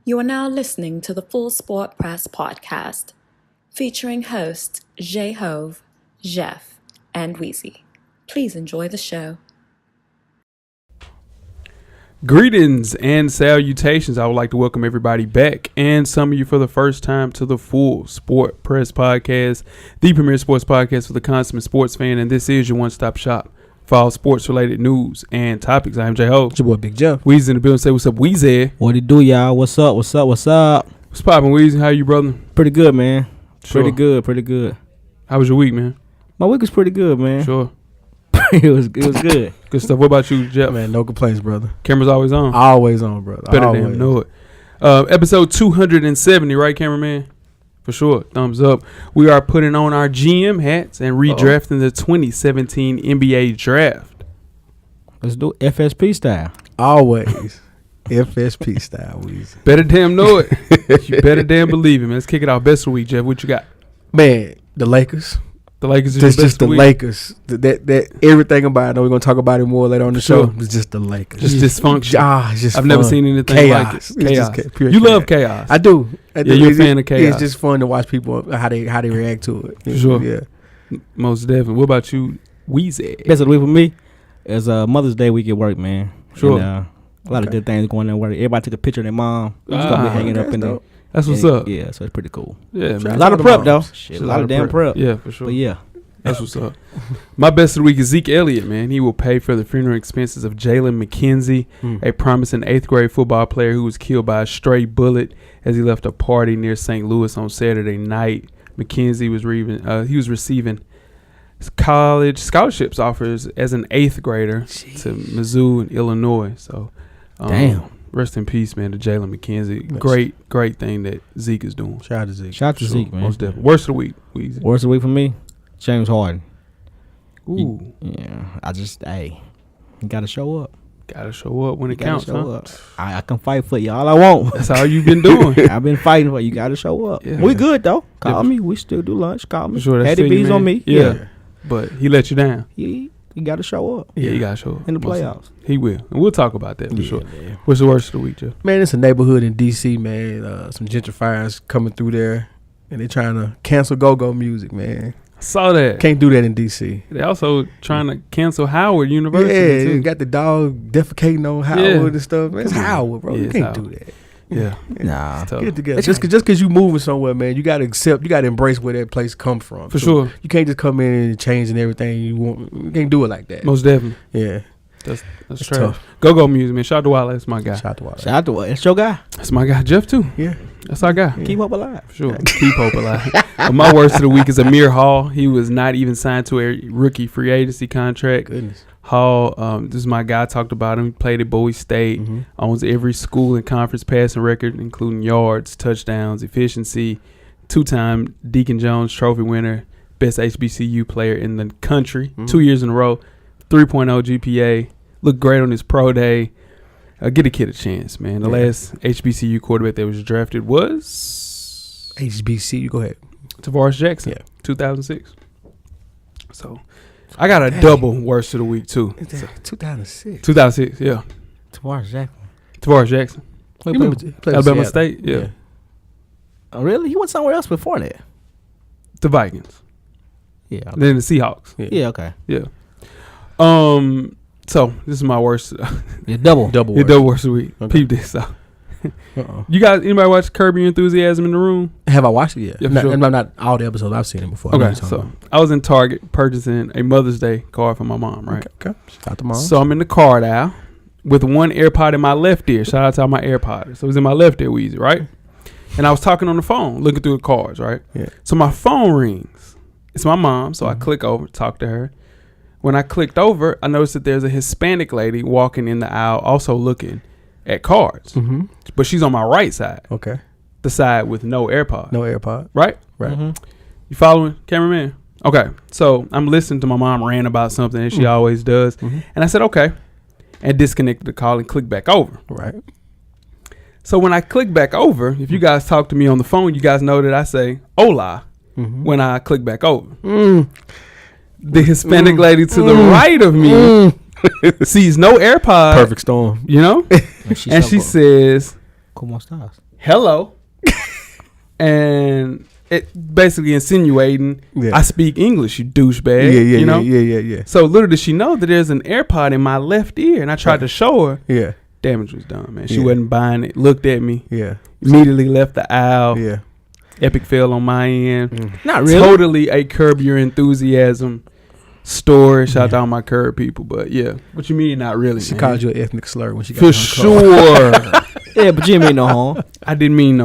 You are now listening to the Full Sport Press podcast, featuring hosts J-Hove, Jeff, and Weezy. Please enjoy the show. Greetings and salutations. I would like to welcome everybody back and some of you for the first time to the Full Sport Press podcast, the premier sports podcast for the consummate sports fan, and this is your one-stop shop for all sports-related news and topics. I am J-Ho. It's your boy Big Jeff. Weezy in the building. Say what's up, Weezy. What it do, y'all? What's up? What's up? What's up? What's poppin', Weezy? How you, brother? Pretty good, man. Sure. Pretty good. How was your week, man? My week was pretty good, man. Sure. it was good. Good stuff. What about you, Jeff? Man, no complaints, brother. Camera's always on. Always on, brother. Better always. damn know it. Episode 270, right, cameraman? For sure. Thumbs up. We are putting on our GM hats and redrafting the 2017 NBA draft. Let's do FSP style. Always. FSP style, Weezy. Better damn know it. You better damn believe it, man. Let's kick it off. Best of the week, Jeff. What you got? Man, the Lakers. The Lakers is That's your best just the of the week? Lakers. That everything about it. I know we're going to talk about it more later on the Sure. show. It's just the Lakers. Just dysfunction. It's just I've never fun. seen anything chaos. like it. It's Chaos. just pure You chaos. love chaos. I do. Yeah, you're a fan of chaos. It's just fun to watch people, how they react to it. For sure. Yeah. Most definitely. What about you, Weezy? Best of the week for me is Mother's Day week at work, man. Sure. And, a lot of good things going on at work. Everybody took a picture of their mom. It's gonna be hanging up in there. That's what's up. Yeah, so it's pretty cool. Yeah, man. A lot of prep though. Shit, A lot of damn prep. Yeah, for sure. But yeah. That's what's up. My best of the week is Zeke Elliott, man. He will pay for the funeral expenses of Jalen McKenzie, a promising 8th grade football player who was killed by a stray bullet as he left a party near St. Louis on Saturday night. McKenzie was receiving college scholarships offers as an 8th grader to Mizzou and Illinois. So, damn. Rest in peace, man, to Jalen McKenzie. Yes. Great thing that Zeke is doing. Shout out to Zeke. Shout out to Zeke, man. Most definitely. Worst of the week, Weezy. Worst of the week for me, James Harden. Ooh. Yeah. You gotta show up. Gotta show up when it counts, show huh? up. I can fight for you all I want. That's all you've been doing. I've been fighting for you. You gotta show up. Yeah. We good though. Call Yeah. me. We still do lunch. Call me. For sure, that's Had the to you, bees man. on me. Yeah. But he let you down. You gotta show up. Yeah, you gotta show up In the Most playoffs. He will, and we'll talk about that for Yeah, sure. man. What's the worst of the week, Jeff? Man, it's a neighborhood in D.C., man. Some gentrifiers coming through there, and they're trying to cancel go-go music, man. I saw that. Can't do that in D.C. They also trying to cancel Howard University. Yeah, too. you got the dog defecating on Howard Yeah. and stuff. Man, it's Come on. Howard, bro. Yeah, You it's can't Howard. do that. Yeah, Nah. it's tough. Get it together. Just because you moving somewhere, man, you got to accept, you got to embrace where that place comes from. For So sure. You can't just come in and change and everything you want. You can't do it like that. Most definitely. Yeah. That's It's trash. tough. Go music, man. Shout out to Wale. That's my guy. Shout out to Wale. Shout out to what? That's your guy. That's my guy, Jeff too. Yeah. That's our guy. Keep up alive. For sure. Keep hope alive. My worst of the week is Amir Hall. He was not even signed to a rookie free agency contract. Goodness. Hall, this is my guy. I talked about him. He played at Bowie State. Owns every school and conference passing record, including yards, touchdowns, efficiency. 2-time Deacon Jones Trophy winner, best HBCU player in the country. 2 years in a row. 3.0 GPA. Looked great on his pro day. Get a kid a chance, man. The last HBCU quarterback that was drafted was HBCU. Go ahead. Tavares Jackson. Yeah. 2006. So I got a double worst of the week too. Is that 2006. 2006, yeah. Tavares Jackson. Tavares Jackson. He played with Alabama Seattle. State, yeah. Oh, really? He went somewhere else before that. The Vikings. Yeah. Okay. Then the Seahawks. Yeah. Okay. Yeah. So this is my worst. Yeah. Double. Double. Your double worst of the week. Okay. Peep this. So you guys, anybody watch Curb Your Enthusiasm in the room? Have I watched it yet? Yeah, for not, sure. not all the episodes. I've seen it before. I know Okay, what you're so talking I was in Target purchasing a Mother's Day card for my mom, right? about. Okay. Shout out to mom. So I'm in the card aisle with one AirPod in my left ear. Shout out to all my AirPods. So it was in my left ear, Weezy, right? And I was talking on the phone, looking through the cards, right? Yeah. So my phone rings. It's my mom, so I click over, talk to her. When I clicked over, I noticed that there's a Hispanic lady walking in the aisle, also looking at cards. But she's on my right side, Okay. the side with no AirPod. No AirPod. Right? Right. You following, cameraman? Okay. So I'm listening to my mom rant about something, as she always does. And I said, okay. And disconnected the call and clicked back over. Right. So when I click back over, if you guys talk to me on the phone, you guys know that I say hola when I click back over. The Hispanic lady to the right of me sees no AirPod. Perfect storm. You know? And she says, ¿Cómo estás? hello, and it basically insinuating I speak English, you douchebag. Yeah. So little did she know that there's an AirPod in my left ear, and I tried to show her. Yeah. Damage was done, man. She wasn't buying it. Looked at me. Yeah. Immediately left the aisle. Yeah. Epic fail on my end. Not really. Totally a Curb Your Enthusiasm story. Shout out to all my Curb people, but yeah. What you mean not really? She man? called you an ethnic slur when she got for on sure. Yeah, but you ain't mean no harm. I didn't mean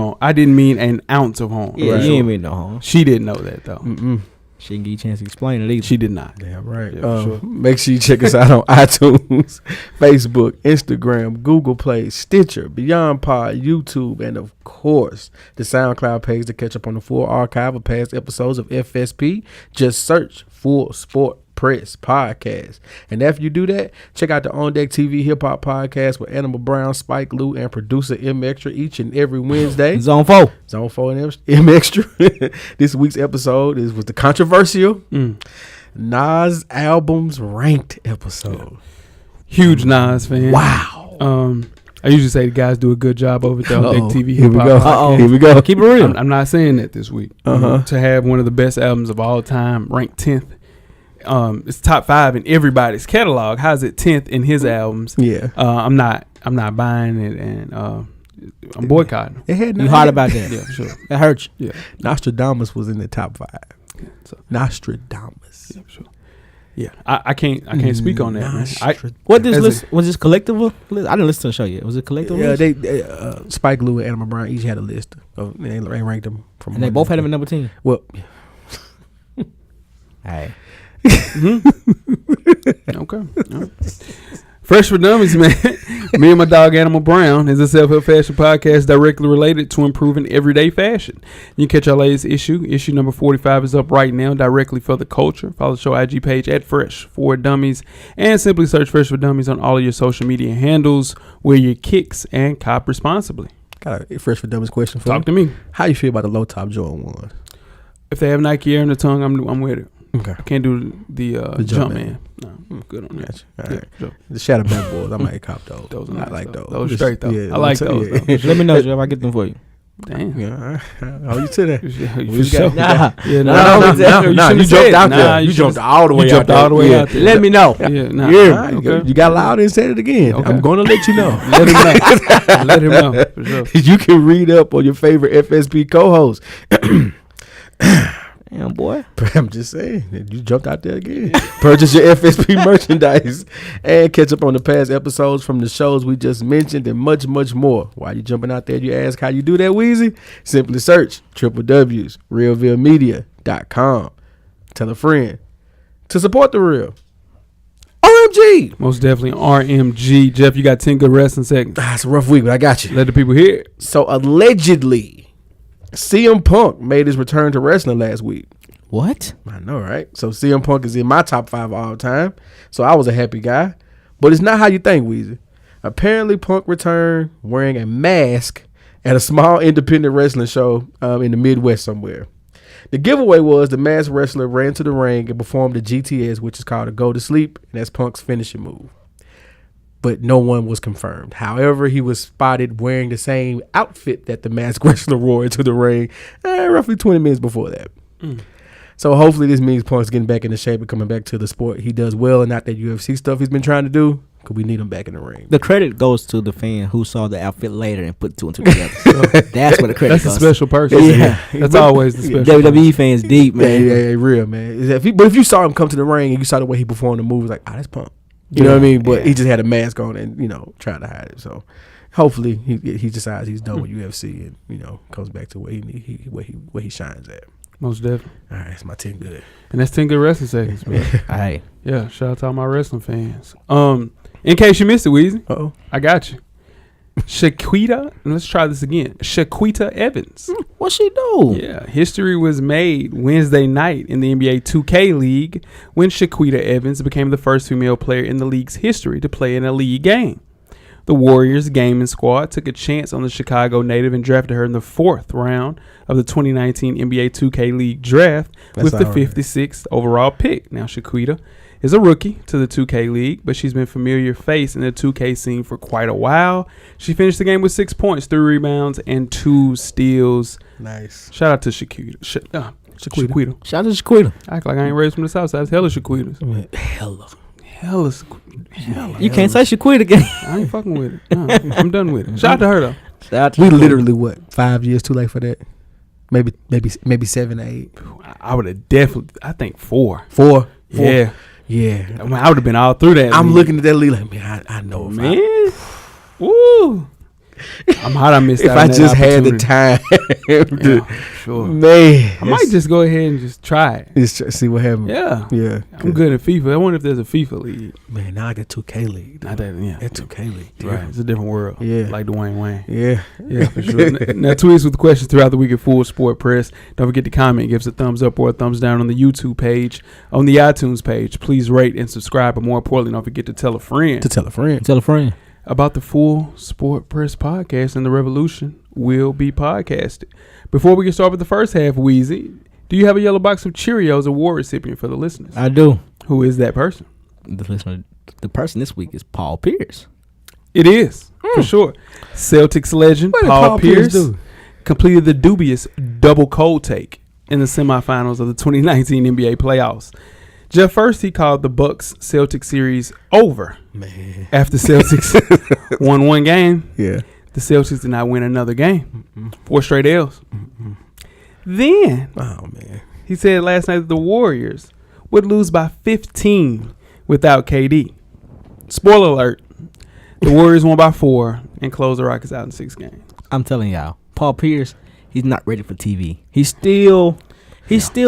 an ounce of harm. Yeah, Right. you ain't mean no harm. She didn't know that though. She didn't give you a chance to explain it either. She did not. Damn right. Yeah, sure. Make sure you check us out on iTunes, Facebook, Instagram, Google Play, Stitcher, Beyond Pod, YouTube, and of course the SoundCloud page to catch up on the full archive of past episodes of FSP. Just search Full Sport Press Podcast. And after you do that, check out the On Deck TV Hip Hop Podcast with Animal Brown, Spike Lou, and producer M Extra each and every Wednesday. Zone 4 and M Extra. This week's episode was the controversial Nas albums ranked episode. Huge Nas fan. Wow. I usually say the guys do a good job over at the On Deck TV Here Hip we Hop go. Podcast. Here we go. Keep it real. I'm not saying that this week. To have one of the best albums of all time ranked 10th. It's top 5 in everybody's catalog. How's it 10th in his albums? Yeah. I'm not buying it, and I'm boycotting. It had You hot about that? Yeah, sure. That hurts. Yeah, Nostradamus was in the top 5. so, Nostradamus. yeah, sure. Yeah, I can't speak on that. Man. What this As list was this collective? I didn't listen to the show yet. Was it collective? Yeah, list? they Spike Lou and Animal Brown each had a list of they ranked them from. And they both had him at number 10. Well, Hey. Okay. All right. Fresh for Dummies, man. Me and my dog Animal Brown is a self-help fashion podcast directly related to improving everyday fashion. You can catch our latest issue. Issue number 45 is up right now, directly for the culture. Follow the show IG page at Fresh for Dummies, and simply search Fresh for Dummies on all of your social media handles. Wear your kicks and cop responsibly. got a Fresh for Dummies question for Talk you. to me. How you feel about the low top Jordan ones? If they have Nike Air in the tongue, I'm with it. Okay. I can't do the jump man. No, I'm good on that. Gotcha. All Yeah, right. sure. The Shadow Bad Boys, I might cop those. Those are I nice, like though. those. Those are straight, though. I like those, Yeah. though. Let me know, Jeff. I get them for you. Damn. Yeah, oh, you to that? You sure? Nah. Yeah, No, you jumped out there. You jumped all the way out there. out there. Let me know. Yeah, nah. Yeah, Okay. you got loud and said it again. Okay. I'm going to let you know. Let him know. Let him know. For sure. You can read up on your favorite FSP co-host. Damn, boy. I'm just saying, you jumped out there again. Purchase your FSP merchandise and catch up on the past episodes from the shows we just mentioned and much, much more. While you jumping out there, you ask how you do that, Weezy? Simply search www.realvillemedia.com. Tell a friend to support the real. RMG. Most definitely RMG. Jeff, you got 10 good wrestling seconds. It's a rough week, but I got you. Let the people hear it. So allegedly, CM Punk made his return to wrestling last week. What? I know, right? So CM Punk is in my top 5 all time. So I was a happy guy. But it's not how you think, Weezy. Apparently, Punk returned wearing a mask at a small independent wrestling show in the Midwest somewhere. The giveaway was the masked wrestler ran to the ring and performed the GTS, which is called a go to sleep, and that's Punk's finishing move. But no one was confirmed. However, he was spotted wearing the same outfit that the masked wrestler wore into the ring roughly 20 minutes before that. So hopefully this means Punk's getting back into shape and coming back to the sport he does well, and not that UFC stuff he's been trying to do, because we need him back in the ring. The credit goes to the fan who saw the outfit later and put 2 and 2 together. So that's where the credit That's goes. a special person. Yeah. That's always the special WWE fans deep, man. Yeah, real, man. But if you saw him come to the ring and you saw the way he performed the move, it's like, that's Punk. You know what I mean? But he just had a mask on and, tried to hide it. So hopefully he decides he's done with UFC and, comes back to where he shines at. Most definitely. All right, that's my 10 good. And that's 10 good wrestling seconds, man. Hey. Yeah, shout out to all my wrestling fans. In case you missed it, Weezy, Uh-oh. I got you. Chiquita, and let's try this again. Chiquita Evans. What she do? Yeah, history was made Wednesday night in the NBA 2K League when Chiquita Evans became the first female player in the league's history to play in a league game. The Warriors gaming squad took a chance on the Chicago native and drafted her in the 4th round of the 2019 NBA 2K League draft with the 56th overall pick. Now, Chiquita is a rookie to the 2K League, but she's been a familiar face in the 2K scene for quite a while. She finished the game with 6 points, 3 rebounds, and 2 steals. Nice. Shout out to Chiquita. Chiquita. Shout out to Chiquita. Act like I ain't raised from the South Side. It's hella Chiquitas. Hella. You can't say Chiquita again. I ain't fucking with it. No, I'm done with it. Shout out to her, though. Shout out to We Chiquita. literally 5 years too late for that? Maybe 7 or 8. I would have definitely, I think 4. 4. Yeah. Yeah. I mean, I would have been all through that. I'm league. looking at that league like, man, I know if Man. Woo. I'm hot I missed if out I on that just had the opportunity. time. Yeah, sure. Man. I might just go ahead and just try it. Just see what happens. Yeah. Yeah. I'm good at FIFA. I wonder if there's a FIFA league. Man, now I got 2K league. Not that, yeah. That 2K league. Right. It's a different world. Yeah. Like Dwayne Wayne. Yeah. Yeah, for sure. Now, tweet us with questions throughout the week at Full Sport Press. Don't forget to comment. Give us a thumbs up or a thumbs down on the YouTube page. On the iTunes page, please rate and subscribe. But more importantly, don't forget to tell a friend. To tell a friend. Tell a friend. About the Full Sport Press podcast, and the revolution will be podcasted. Before we get started with the first half, Weezy, do you have a yellow box of Cheerios award recipient for the listeners? I do. Who is that person? The person this week is Paul Pierce. It is, for sure. Celtics legend What did Paul Pierce do? completed the dubious double cold take in the semifinals of the 2019 NBA playoffs. Jeff, first he called the Bucks Celtics series over. Man. After Celtics won one game, Yeah. the Celtics did not win another game. 4 straight L's. Then Oh, man. he said last night that the Warriors would lose by 15 without KD. Spoiler alert, the Warriors won by 4 and closed the Rockets out in 6 games. I'm telling y'all, Paul Pierce, he's not ready for TV. He's still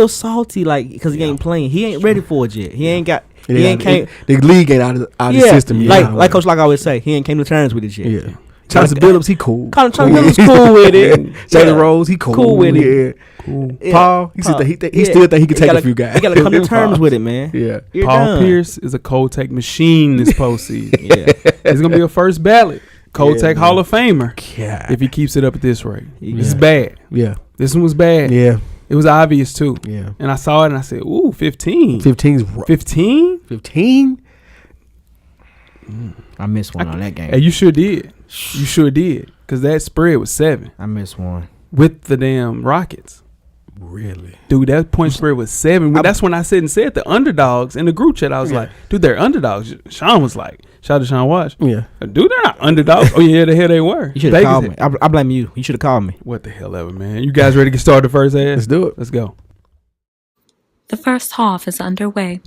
salty, like, because he ain't playing. He ain't ready for it yet. He ain't got. He ain't came. The league ain't out of the system. Like Coach Lock always say, he ain't came to terms with it yet. Yeah. Chauncey Billups, he cool. Chauncey Billups cool with it. Jalen Rose, he cool with it. Yeah. Cool. Yeah. Paul, he still think he can take a few guys. He got to come to terms with it, man. Yeah. You're Paul done. Pierce is a cold take machine this postseason. Yeah. He's going to be a first ballot cold take man. Hall of Famer God. if he keeps it up at this rate. Yeah. This is bad. Yeah. This one was bad. Yeah. It was obvious, too. Yeah. And I saw it and I said, ooh, 15. 15's rough. 15? 15? I missed one on that game. Hey, you sure did. You sure did. Because that spread was 7 I missed one. with the damn Rockets. Really? Dude, that point spread was 7. That's when I said the underdogs in the group chat. I was like, dude, they're underdogs. Sean was like, shout out to Sean Watch. Yeah. Dude, they're not underdogs. Oh, yeah, the hell they were. You should have Vegas called me. I blame you. You should have called me. What the hell ever, man. You guys ready to get started the first half? Let's do it. Let's go. The first half is underway.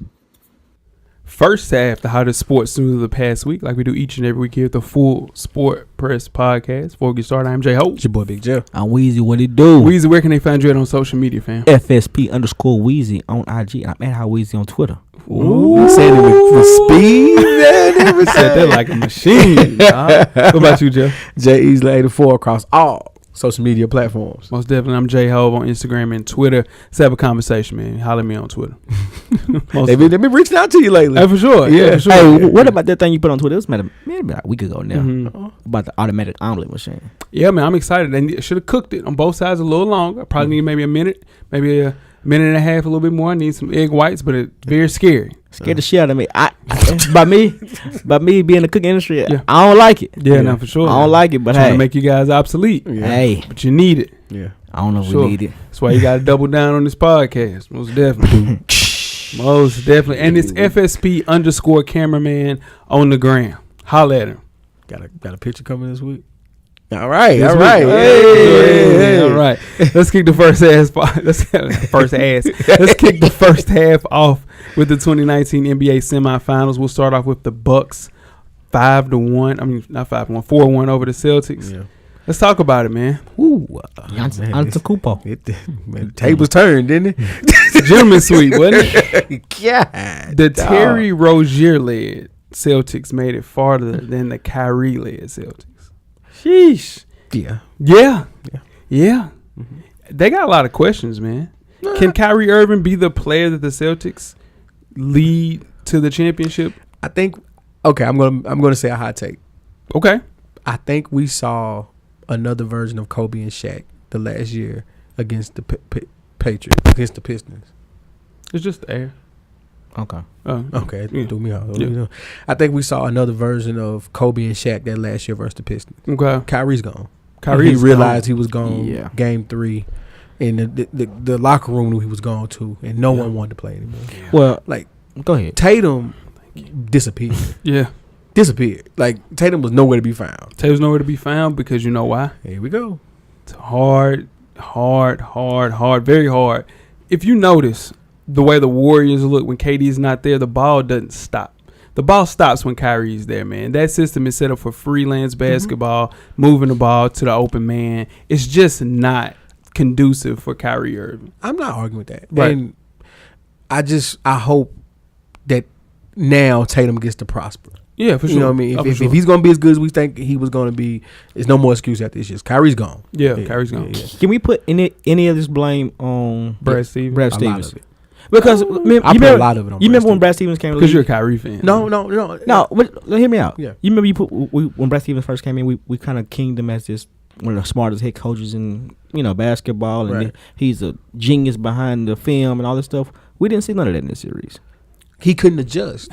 First half, the hottest sports news of the past week, like we do each and every week here at the Full Sport Press Podcast. Before we get started, I'm Jay Hope. It's your boy Big Joe. I'm Weezy. What it do? Weezy, where can they find you at on social media, fam? FSP_Weezy on IG. And I'm at How Weezy on Twitter. Ooh. He said it with speed and everything. Said that like a machine. dog. What about you, Jeff? J.Easley84 across all social media platforms. Most definitely, I'm J Hove on Instagram and Twitter. Let's have a conversation, man. Holler at me on Twitter. They've been reaching out to you lately. Hey, for sure. Yeah. for sure. Hey, what about that thing you put on Twitter? It was maybe like a week ago now. Mhm. About the automatic omelet machine. Yeah, man, I'm excited. They should have cooked it on both sides a little longer. I probably need maybe a minute, maybe a minute and a half, a little bit more. I need some egg whites, but it's very scary. Scared the shit out of me. By me being in the cooking industry, Yeah. I don't like it. Yeah, no, for sure. I don't like it, but Trying hey, to make you guys obsolete, Yeah. hey, but you need it. Yeah. I don't know if Sure. we need it. That's why you got to double down on this podcast. Most definitely. Most definitely. And it's FSP_cameraman on the gram. Holla at him. Got a picture coming this week. All right. This All week. right. Hey. All right. Let's kick the first half. Let's kick the first half off with the 2019 NBA semifinals. We'll start off with the Bucks 5-1. I mean, not 5-1, 4-1 over the Celtics. Yeah. Let's talk about it, man. Ooh. Antetokounmpo. The tables turned, didn't It's a gentleman's suite, wasn't it? it? God. The Terry Rozier led Celtics made it farther than the Kyrie led Celtics. Sheesh. Yeah. Yeah. Yeah. Yeah. They got a lot of questions, man. Can Kyrie Irving be the player that the Celtics lead to the championship? I think. Okay, I'm gonna say a hot take. Okay. I think we saw another version of Kobe and Shaq the last year against the Patriots, against the Pistons. It's just the air. Okay. Okay, it threw me off. Yeah. I think we saw another version of Kobe and Shaq that last year versus the Pistons. Okay. Kyrie's gone. Kyrie's he realized gone. he was gone. Yeah. Game 3, and the locker room knew he was gone too, and no one wanted to play anymore. Well, Like go ahead. Tatum disappeared. Yeah. Disappeared. Like Tatum was nowhere to be found. Tatum's nowhere to be found because you know why? Here we go. It's hard, very hard. If you notice the way the Warriors look when KD is not there, the ball doesn't stop. The ball stops when Kyrie's there, man. That system is set up for freelance basketball, moving the ball to the open man. It's just not conducive for Kyrie Irving. I'm not arguing with that. Right. And I hope that now Tatum gets to prosper. Yeah, for sure. You know what I mean? If he's going to be as good as we think he was going to be, there's no more excuse after this year. Kyrie's gone. Yeah, Kyrie's gone. Yeah. Can we put any of this blame on Brad Stevens. Brad A lot Stevens? of it. Because I put a lot of it on. You remember when Brad Brad Stevens came? Because you're a Kyrie fan. No. But hear me out. Yeah. You remember when Brad Stevens first came in, we kind of kinged him as this one of the smartest head coaches in basketball, and Right. he's a genius behind the film and all this stuff. We didn't see none of that in this series. He couldn't adjust.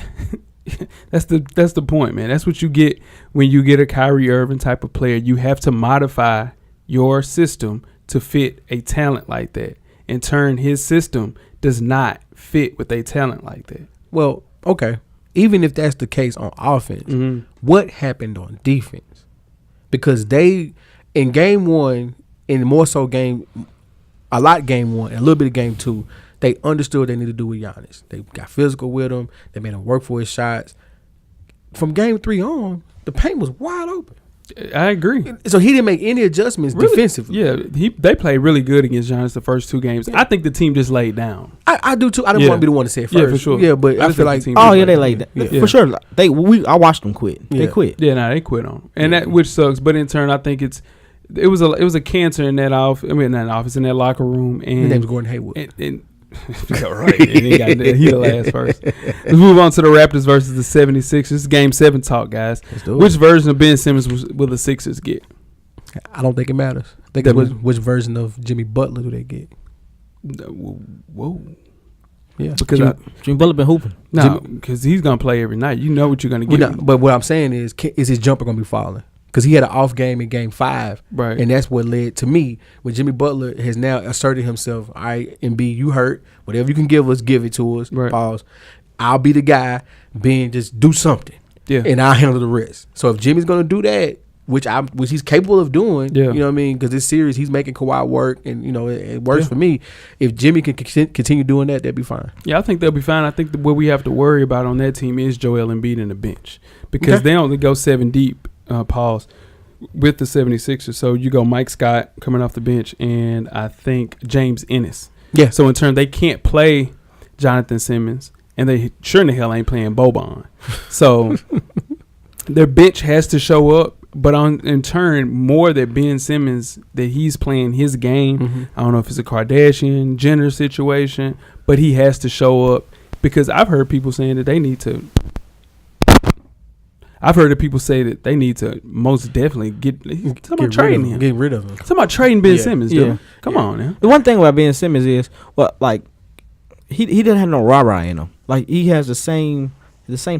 That's the point, man. That's what you get when you get a Kyrie Irving type of player. You have to modify your system to fit a talent like that. In turn, his system does not fit with a talent like that. Well, okay. Even if that's the case on offense, what happened on defense? Because they, in game 1, and more so game 1, and a little bit of game 2, they understood what they needed to do with Giannis. They got physical with him. They made him work for his shots. From game 3 on, the paint was wide open. I agree. So he didn't make any adjustments defensively. Yeah, they played really good against Giannis the first 2 games. I think the team just laid down. I do too. I didn't want to be the one to say it first. Yeah, for sure. Yeah, but I just feel think like the team Oh just yeah, they laid that Yeah. for sure. I watched them quit. They Yeah. quit. Yeah, they quit on him. And that which sucks. But in turn, I think it was a cancer in that office. I mean, not office, in that locker room. And his name's Gordon Hayward. And yeah, right. And he the last first. Let's move on to the Raptors versus the 76ers. Game 7 talk, guys. Let's do it. Which version of Ben Simmons will the Sixers get? I don't think it matters. I think it's which version of Jimmy Butler do they get? Whoa. Yeah. Because Jimmy Butler been hooping. no, because he's gonna play every night. You know what you're gonna get. But what I'm saying is his jumper going to be falling? Because he had an off game in game 5. Right. And that's what led to me when Jimmy Butler has now asserted himself. All right, MB, you hurt. Whatever you can give us, give it to us. Right. Pause. I'll be the guy. Ben, just do something. Yeah. And I'll handle the rest. So if Jimmy's going to do that, which he's capable of doing, Yeah. you know what I mean? Because this series, he's making Kawhi work, and, it works for me. If Jimmy can continue doing that, that'd be fine. Yeah, I think they'll be fine. I think what we have to worry about on that team is Joel Embiid in the bench because they only go 7 deep, pause, with the 76ers. So you go Mike Scott coming off the bench and I think James Ennis. Yeah. So in turn, they can't play Jonathan Simmons and they sure in the hell ain't playing Boban. So their bench has to show up. But in turn, more that Ben Simmons, that he's playing his game. Mm-hmm. I don't know if it's a Kardashian, Jenner situation, but he has to show up because I've heard people saying that they need to. I've heard people say that they need to most definitely get trading him. Get rid of him. Somebody trading Ben Yeah. Simmons, dude. Yeah. Come on, man. The one thing about Ben Simmons is, he doesn't have no rah-rah in him. Like, he has the same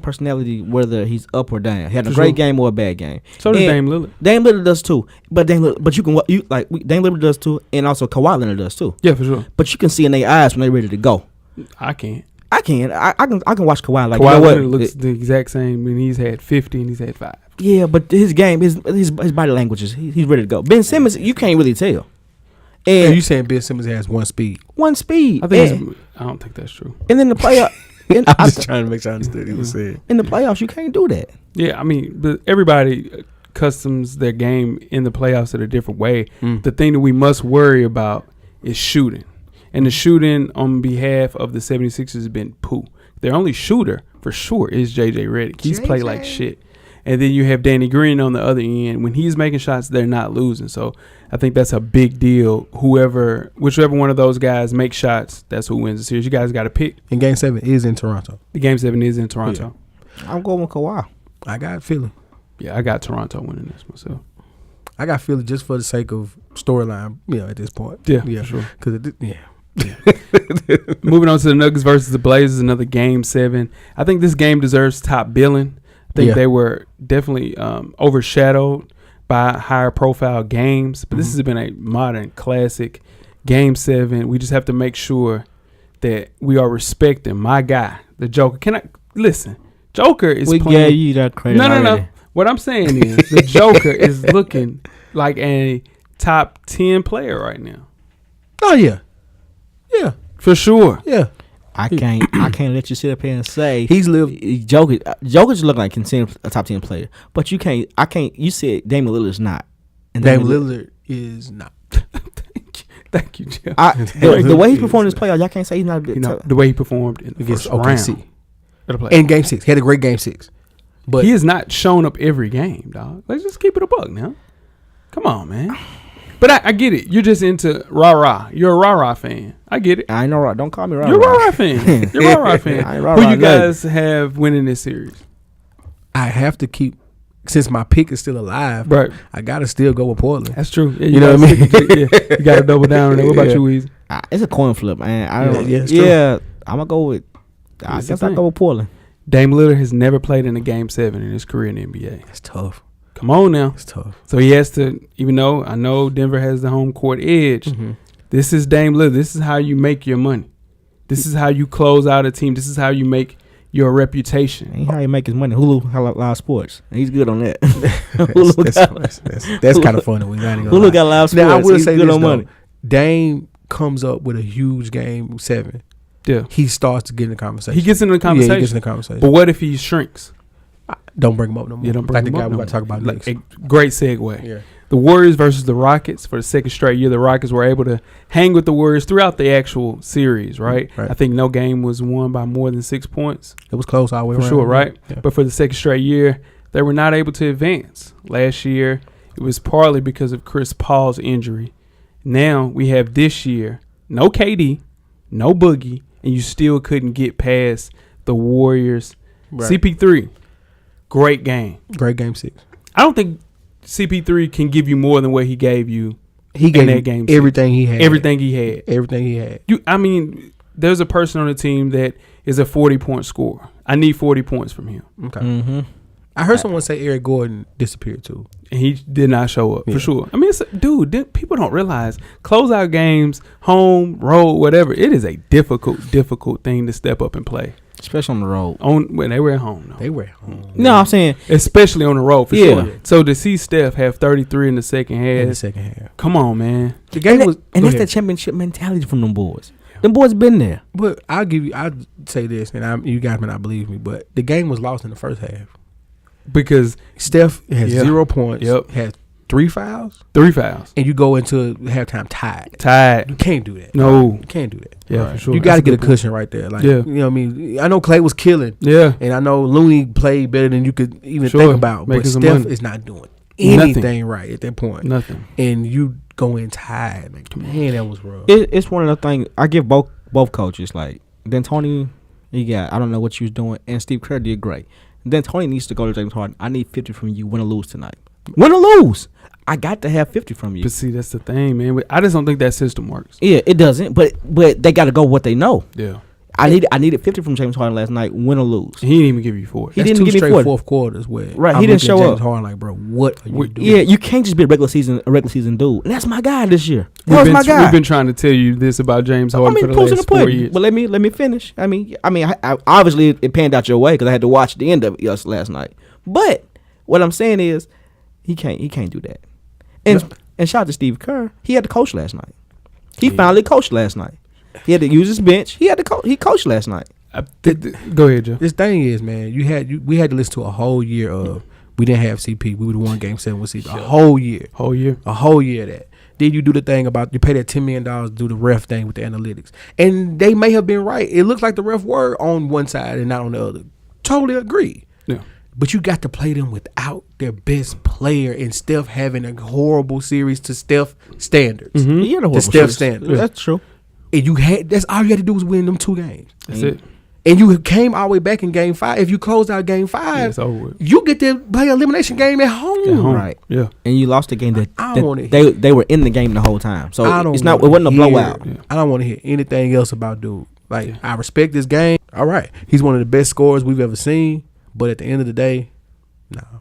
personality whether he's up or down. He had a For great sure. game or a bad game. So does And Dame Lillard. Dame Lillard does too. But Dame Lillard does too, and also Kawhi Leonard does too. Yeah, for sure. But you can see in their eyes when they're ready to go. I can't. I can watch Kawhi like, Kawhi you know Leonard what? looks the exact same when he's had 50 and he's had 5. Yeah, but his game, his body language is he's ready to go. Ben Simmons, you can't really tell. And And you saying Ben Simmons has one speed? one speed. I don't think that's true. And then the playoff. I'm just trying to make sure I understood what he was saying. In the playoffs, you can't do that. Yeah, I mean, but everybody customs their game in the playoffs in a different way. The thing that we must worry about is shooting. And the shooting on behalf of the 76ers has been poo. Their only shooter, for sure, is J.J. Redick. He's played like shit. And then you have Danny Green on the other end. When he's making shots, they're not losing. So I think that's a big deal. Whichever one of those guys makes shots, that's who wins the series. You guys got to pick. And Game 7 is in Toronto. The Game 7 is in Toronto. I'm going with Kawhi. I got Philly. Yeah, I got Toronto winning this myself. I got Philly just for the sake of storyline, at this point. Yeah, Yeah, for sure. Because, Moving on to the Nuggets versus the Blazers, another Game 7. I think this game deserves top billing. I think they were definitely overshadowed by higher profile games, but this has been a modern classic. Game 7. We just have to make sure that we are respecting my guy, the Joker. Can I listen? Joker is playing. We gave you that credit. No. What I'm saying is the Joker is looking like a top 10 player right now. Oh yeah, for sure. Yeah. I can't let you sit up here and say He's lived. Joker's look like considered a top 10 player, but you can't. You said Damian Lillard's not. And Damian Lillard is not. Thank you, Jeff. The way he performed in this playoff, y'all can't say he's not a bit. The way he performed in the Against first round. In Game 6, he had a great Game 6. But he has not shown up every game, dog. Let's just keep it a buck now. Come on, man. But I get it. You're just into rah-rah. You're a rah-rah fan. I get it. I ain't no rah. Don't call me rah. You're a rah-rah fan. You're a rah-rah fan. I ain't rah-rah Who you guys have winning this series? I have to keep, since my pick is still alive, Right. I got to still go with Portland. That's true. Yeah, You know what I mean? You got to double down on that. What about you, Weezy? It's a coin flip, man. I don't. Yeah, it's true. Yeah, I'm gonna go with. I That's the guess I'll thing. go with Portland. Dame Lillard has never played in a Game 7 in his career in the NBA. It's tough. Come on now. It's tough. So he has to, even though I know Denver has the home court edge, this is Dame Lillard. This is how you make your money. This is how you close out a team. This is how you make your reputation. Ain't how he make his money. Hulu live sports. And he's good on that. That's kind of funny. Hulu got live sports. Now, I will he's say good this, on though. money. Dame comes up with a huge Game 7. Yeah. He starts to get in the conversation. He gets into the conversation. Yeah, he gets in the conversation. But what if he shrinks? Don't bring him up no more. Yeah, don't bring like him the guy up we're no about to talk about more. next. A great segue. Yeah. The Warriors versus the Rockets for the second straight year. The Rockets were able to hang with the Warriors throughout the actual series, right? I think no game was won by more than 6 points. It was close all the way For around. sure, right? Yeah. But for the second straight year, they were not able to advance. Last year, it was partly because of Chris Paul's injury. Now we have this year, no KD, no Boogie, and you still couldn't get past the Warriors. Right. CP3, great game. Great Game 6. I don't think CP3 can give you more than what he gave you. He in gave that game everything he had. Everything he had. Everything he had. I mean, there's a person on the team that is a 40-point scorer. I need 40 points from him. Okay. Mm-hmm. I heard someone say Eric Gordon disappeared too. And he did not show up, Yeah. for sure. I mean, people don't realize closeout games, home, road, whatever, it is a difficult thing to step up and play. Especially on the road. When they were at home, though. They were at home. No, I'm saying Especially on the road, for Yeah. sure. So to see Steph have 33 in the second half, In the second half. come on, man. The game was. and go that's ahead. the championship mentality from them boys. Them boys been there. But I'll say this, and you guys may not believe me, but the game was lost in the first half. Because Steph has Yeah. 0 points. Yep. Has 3 fouls, 3 fouls. and you go into halftime tied. You Tied. can't do that. No. You can't do that. Yeah, for sure. You got to That's get a good cushion right there. Like, Yeah. you know what I mean? I know Clay was killing, Yeah. and I know Looney played better than you could even Sure. think about. But Making some Steph money. is not doing anything right at that point. Nothing. And you go in tied. Man, that was rough. It's one of the things I give both coaches. Like D'Antoni, I don't know what you was doing, and Steve Kerr did great. D'Antoni needs to go to James Harden. I need 50 from you. Win or lose tonight. Win or lose. I got to have 50 from you. But see, that's the thing, man. I just don't think that system works. Yeah, it doesn't. But they got to go what they know. Yeah. I needed 50 from James Harden last night. Win or lose. He didn't even give you 4. He That's didn't two give me straight 40. fourth quarters where Right, I'm he didn't looking at show James up. Harden like, bro, what are you doing? Yeah, you can't just be a regular season dude. And that's my guy this year. We've That's been, my guy. we've been trying to tell you this about James Harden for the posting last the 4 pudding. years. But let me finish. I mean, I obviously it panned out your way because I had to watch the end of it last night. But what I'm saying is, he can't do that. And shout out to Steve Kerr. He had to coach last night. He finally coached last night. He had to use his bench. He coached last night. Go ahead, Joe. This thing is, man, we had to listen to a whole year of we didn't have CP. We would have won Game 7 with CP. A whole year. A whole year of that. Then you do the thing about you pay that $10 million to do the ref thing with the analytics. And they may have been right. It looks like the ref were on one side and not on the other. Totally agree. Yeah. But you got to play them without their best player and Steph having a horrible series to Steph standards. Mm-hmm. He had a To horrible Steph series. standards. That's true. And that's all you had to do was win them 2 games. That's it. and you came all the way back in Game 5. If you closed out Game 5, it's over with. you get to play an elimination game at home. Right. Yeah. And you lost the game that they were in the game the whole time. So it wasn't a blowout. Yeah. I don't want to hear anything else about dude. Like, I respect this game. All right. He's one of the best scorers we've ever seen. But at the end of the day,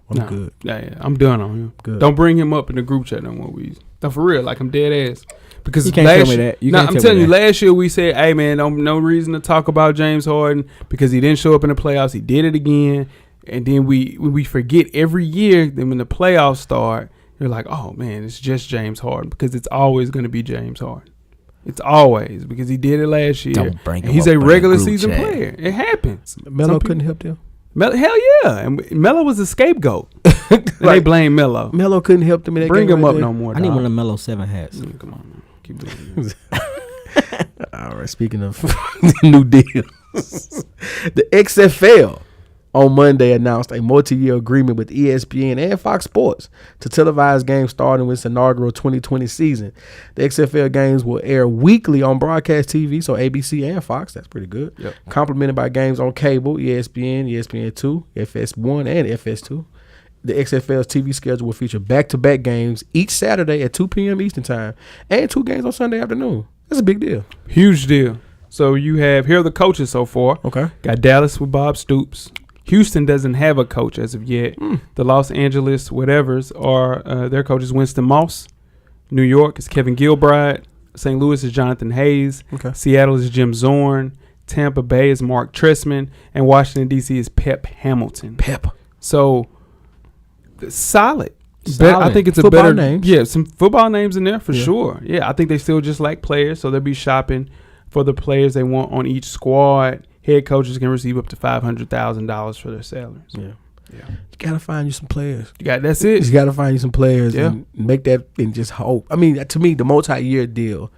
I'm good. Yeah, I'm done on him. Good. Don't bring him up in the group chat no more, Weezy. No, for real. Like, I'm dead ass. Because you can't tell me that. I'm telling you, last year we said, hey, man, no reason to talk about James Harden because he didn't show up in the playoffs. He did it again. And then we forget every year. Then when the playoffs start, you're like, oh, man, it's just James Harden because it's always going to be James Harden. It's always because he did it last year. Don't bring him He's up a in the regular group season chat. player. It happens. Melo couldn't help them. Hell yeah. And Melo was a scapegoat. And they blame Melo. Melo couldn't help them in that Bring game him right up there. no more, I need dog. one of Melo 7 hats. Come on, man. Keep doing it. All right, speaking of new deals, the XFL on Monday announced a multi-year agreement with ESPN and Fox Sports to televise games starting with its inaugural 2020 season. The XFL games will air weekly on broadcast TV, so ABC and Fox. That's pretty good. Yep. Complemented by games on cable, ESPN, ESPN2, FS1, and FS2. The XFL's TV schedule will feature back-to-back games each Saturday at 2 p.m. Eastern Time and 2 games on Sunday afternoon. That's a big deal. Huge deal. So here are the coaches so far. Okay. Got Dallas with Bob Stoops. Houston doesn't have a coach as of yet. The Los Angeles whatevers are their coach is Winston Moss. New York is Kevin Gilbride. St. Louis is Jonathan Hayes. Okay. Seattle is Jim Zorn. Tampa Bay is Mark Trestman. And Washington, D.C. is Pep Hamilton. So, solid. I think it's a Football better names. Yeah, some football names in there for sure. Yeah, I think they still just like players, so they'll be shopping for the players they want on each squad. Head coaches can receive up to $500,000 for their salaries. Yeah. You gotta find you some players. That's it. You gotta find you some players and make that and just hope. I mean, to me, the multi-year deal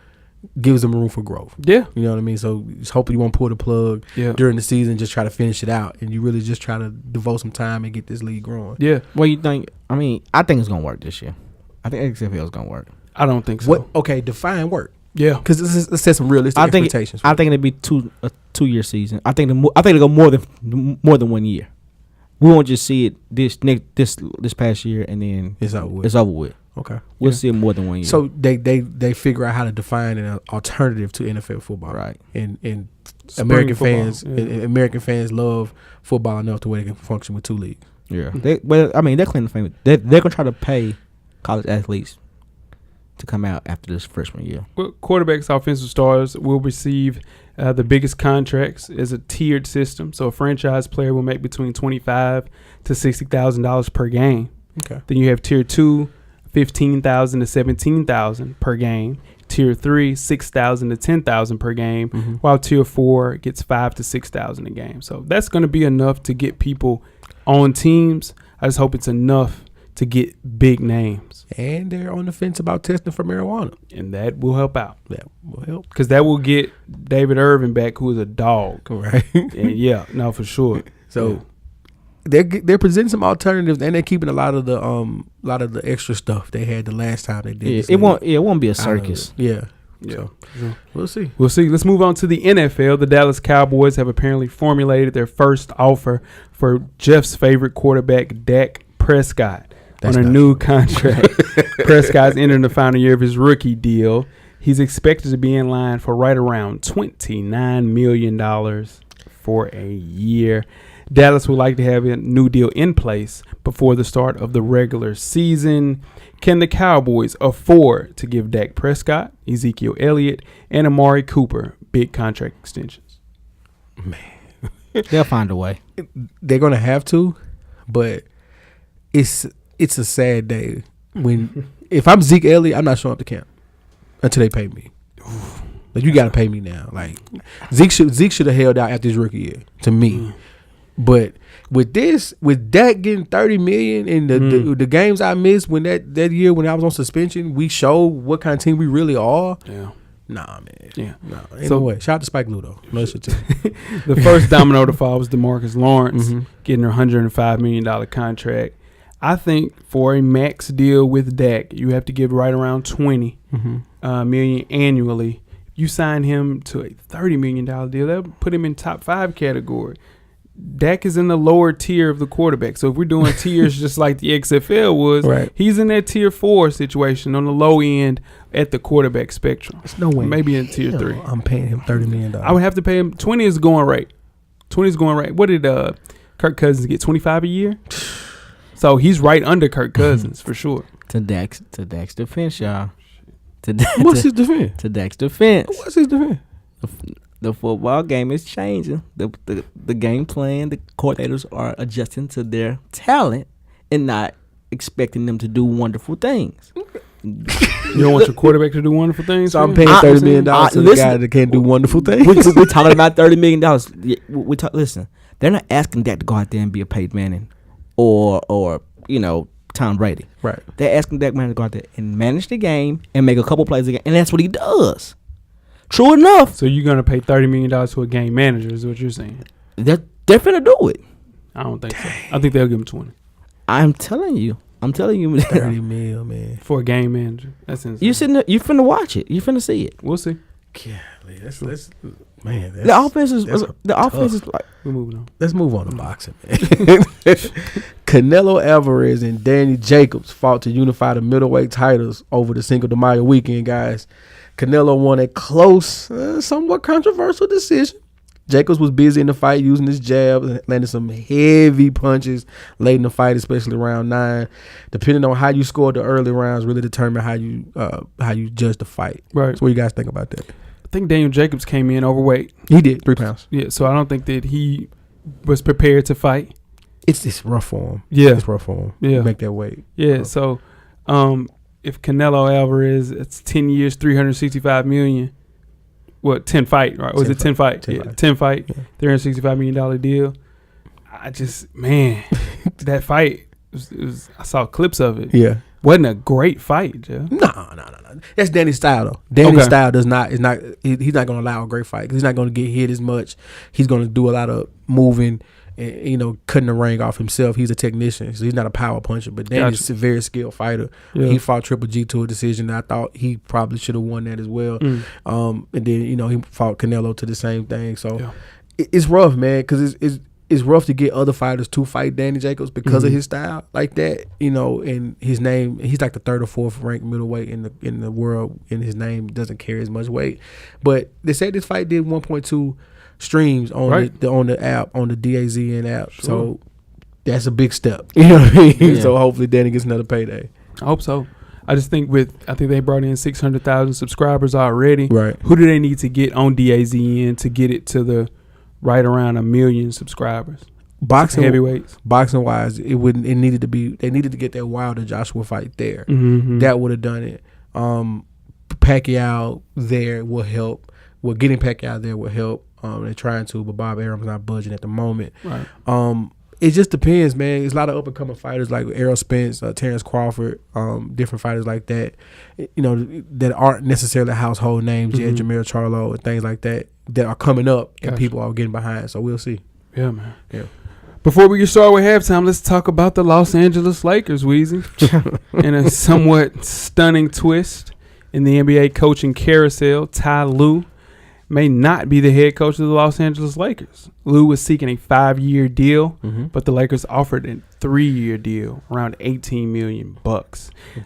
gives them room for growth. Yeah. You know what I mean? So just hoping you won't pull the plug during the season, just try to finish it out, and you really just try to devote some time and get this league growing. Yeah. What you think? I mean, I think it's gonna work this year. I think XFL is gonna work. I don't think so. What? Okay, define work. Yeah. Because let's set some realistic expectations. I think it'd be a 2-year season. I think it'll go more than 1 year. We won't just see it this past year and then It's over with. It's over with. Okay. We'll see it more than 1 year. So they figure out how to define an alternative to NFL football, Right. And Spring American football, fans, and American fans love football enough to where they can function with 2 leagues. yeah, they're cleaning the family. They're gonna try to pay college athletes to come out after this freshman year. Well, quarterbacks, offensive stars will receive the biggest contracts as a tiered system. So a franchise player will make between $25,000 to $60,000 per game. Okay. Then you have tier 2, $15,000 to $17,000 per game. Tier 3, $6,000 to $10,000 per game. Mm-hmm. While tier 4 gets $5,000 to $6,000 a game. So that's going to be enough to get people on teams. I just hope it's enough to get big names. And they're on the fence about testing for marijuana. And that will help out. That will help. Because that will get David Irvin back, who is a dog. Right. And for sure. So they're presenting some alternatives, and they're keeping a lot of the extra stuff they had the last time they did. Yeah, this it league. won't be a circus. Yeah. Yeah. So, we'll see. We'll see. Let's move on to the NFL. The Dallas Cowboys have apparently formulated their first offer for Jeff's favorite quarterback, Dak Prescott, on a new contract. Prescott's entering the final year of his rookie deal. He's expected to be in line for right around $29 million for a year. Dallas would like to have a new deal in place before the start of the regular season. Can the Cowboys afford to give Dak Prescott, Ezekiel Elliott, and Amari Cooper big contract extensions? Man, They'll find a way. they're gonna have to, but it's a sad day when if I'm Zeke Elliott, I'm not showing up to camp until they pay me. Like, you got to pay me now. Like, Zeke should have held out after his rookie year, to me. But with Dak getting $30 million and the games I missed when that year when I was on suspension, we showed what kind of team we really are. Yeah. Nah, man. Yeah. Nah. Ain't no way. Shout out to Spike Ludo. No shit too. The first domino to fall was DeMarcus Lawrence getting a $105 million contract. I think for a max deal with Dak, you have to give right around $20 million annually You sign him to a $30 million deal. That would put him in top 5 category. Dak is in the lower tier of the quarterback. So if we're doing tiers just like the XFL was, Right. he's in that tier 4 situation on the low end at the quarterback spectrum. There's no way. Maybe in tier 3. I'm paying him $30 million. I would have to pay him 20 is going rate. 20 is going rate. What did Kirk Cousins get? 25 a year? So he's right under Kirk Cousins for sure. To Dak's defense, y'all. What's his defense? To Dak's defense. What's his defense? The football game is changing. The game plan, the coordinators are adjusting to their talent and not expecting them to do wonderful things. You don't want your quarterback to do wonderful things? So I'm man? paying $30 million to the listen, guy that can't do wonderful things. We're talking about $30 million. Listen, they're not asking Dak to go out there and be a Peyton Manning or Tom Brady. Right. They're asking Dak to go out there and manage the game and make a couple plays again, and that's what he does. True enough. So you're gonna pay $30 million to a game manager? Is what you're saying? They're finna do it. I don't think so. I think they'll give him 20 I'm telling you. 30 mil, man. for a game manager. That's insane. You finna watch it. You finna see it. We'll see. Golly, that's man. The offense is like. We're moving on. Let's move on to boxing, man. Canelo Alvarez and Danny Jacobs fought to unify the middleweight titles over the Cinco de Mayo weekend, guys. Canelo won a close, somewhat controversial decision. Jacobs was busy in the fight using his jab and landing some heavy punches late in the fight, especially round 9. Depending on how you scored the early rounds, really determine how you judge the fight. Right. So what do you guys think about that? I think Daniel Jacobs came in overweight. He did 3 pounds. Yeah, so I don't think that he was prepared to fight. It's rough for him. Yeah. It's rough for him. Yeah. Make that weight. Yeah, rough. so if Canelo Alvarez, it's 10 years, $365 million. What, 10 fight, right? Was it 10 fight? 10 fight, Yeah. $365 million deal. I just, man, that fight, it was, I saw clips of it. Yeah. Wasn't a great fight, Joe. No. That's Danny's style, though. Danny's Okay. style he's not going to allow a great fight because he's not going to get hit as much. He's going to do a lot of moving and, cutting the ring off himself. He's a technician, so he's not a power puncher. But Danny's a very skilled fighter. Yeah. He fought Triple G to a decision. I thought he probably should have won that as well. And then, he fought Canelo to the same thing. So it's rough, man, because it's rough to get other fighters to fight Danny Jacobs because of his style like that, and his name. He's like the 3rd or 4th ranked middleweight in the world, and his name doesn't carry as much weight. But they said this fight did 1.2 streams on the app, on the DAZN app. Sure. So that's a big step. You know what I mean? Yeah. So hopefully Danny gets another payday. I hope so. I just think they brought in 600,000 subscribers already. Right. Who do they need to get on DAZN to get it to the right around 1 million subscribers? Boxing heavyweights. Boxing wise, they needed to get that Wilder Joshua fight there. Mm-hmm. That would have done it. Pacquiao there will help. Well, getting Pacquiao there will help. They're trying to, but Bob Arum's not budging at the moment. Right. It just depends, man. There's a lot of up and coming fighters like Errol Spence, Terrence Crawford, different fighters like that, that aren't necessarily household names yet, Jamil Charlo and things like that are coming up and people are getting behind. So we'll see. Yeah, man. Yeah. Before we get started with halftime, let's talk about the Los Angeles Lakers, Weezy. In a somewhat stunning twist in the NBA coaching carousel, Ty Lue may not be the head coach of the Los Angeles Lakers. Lue was seeking a 5-year deal, but the Lakers offered a 3-year deal, around $18 million. Okay.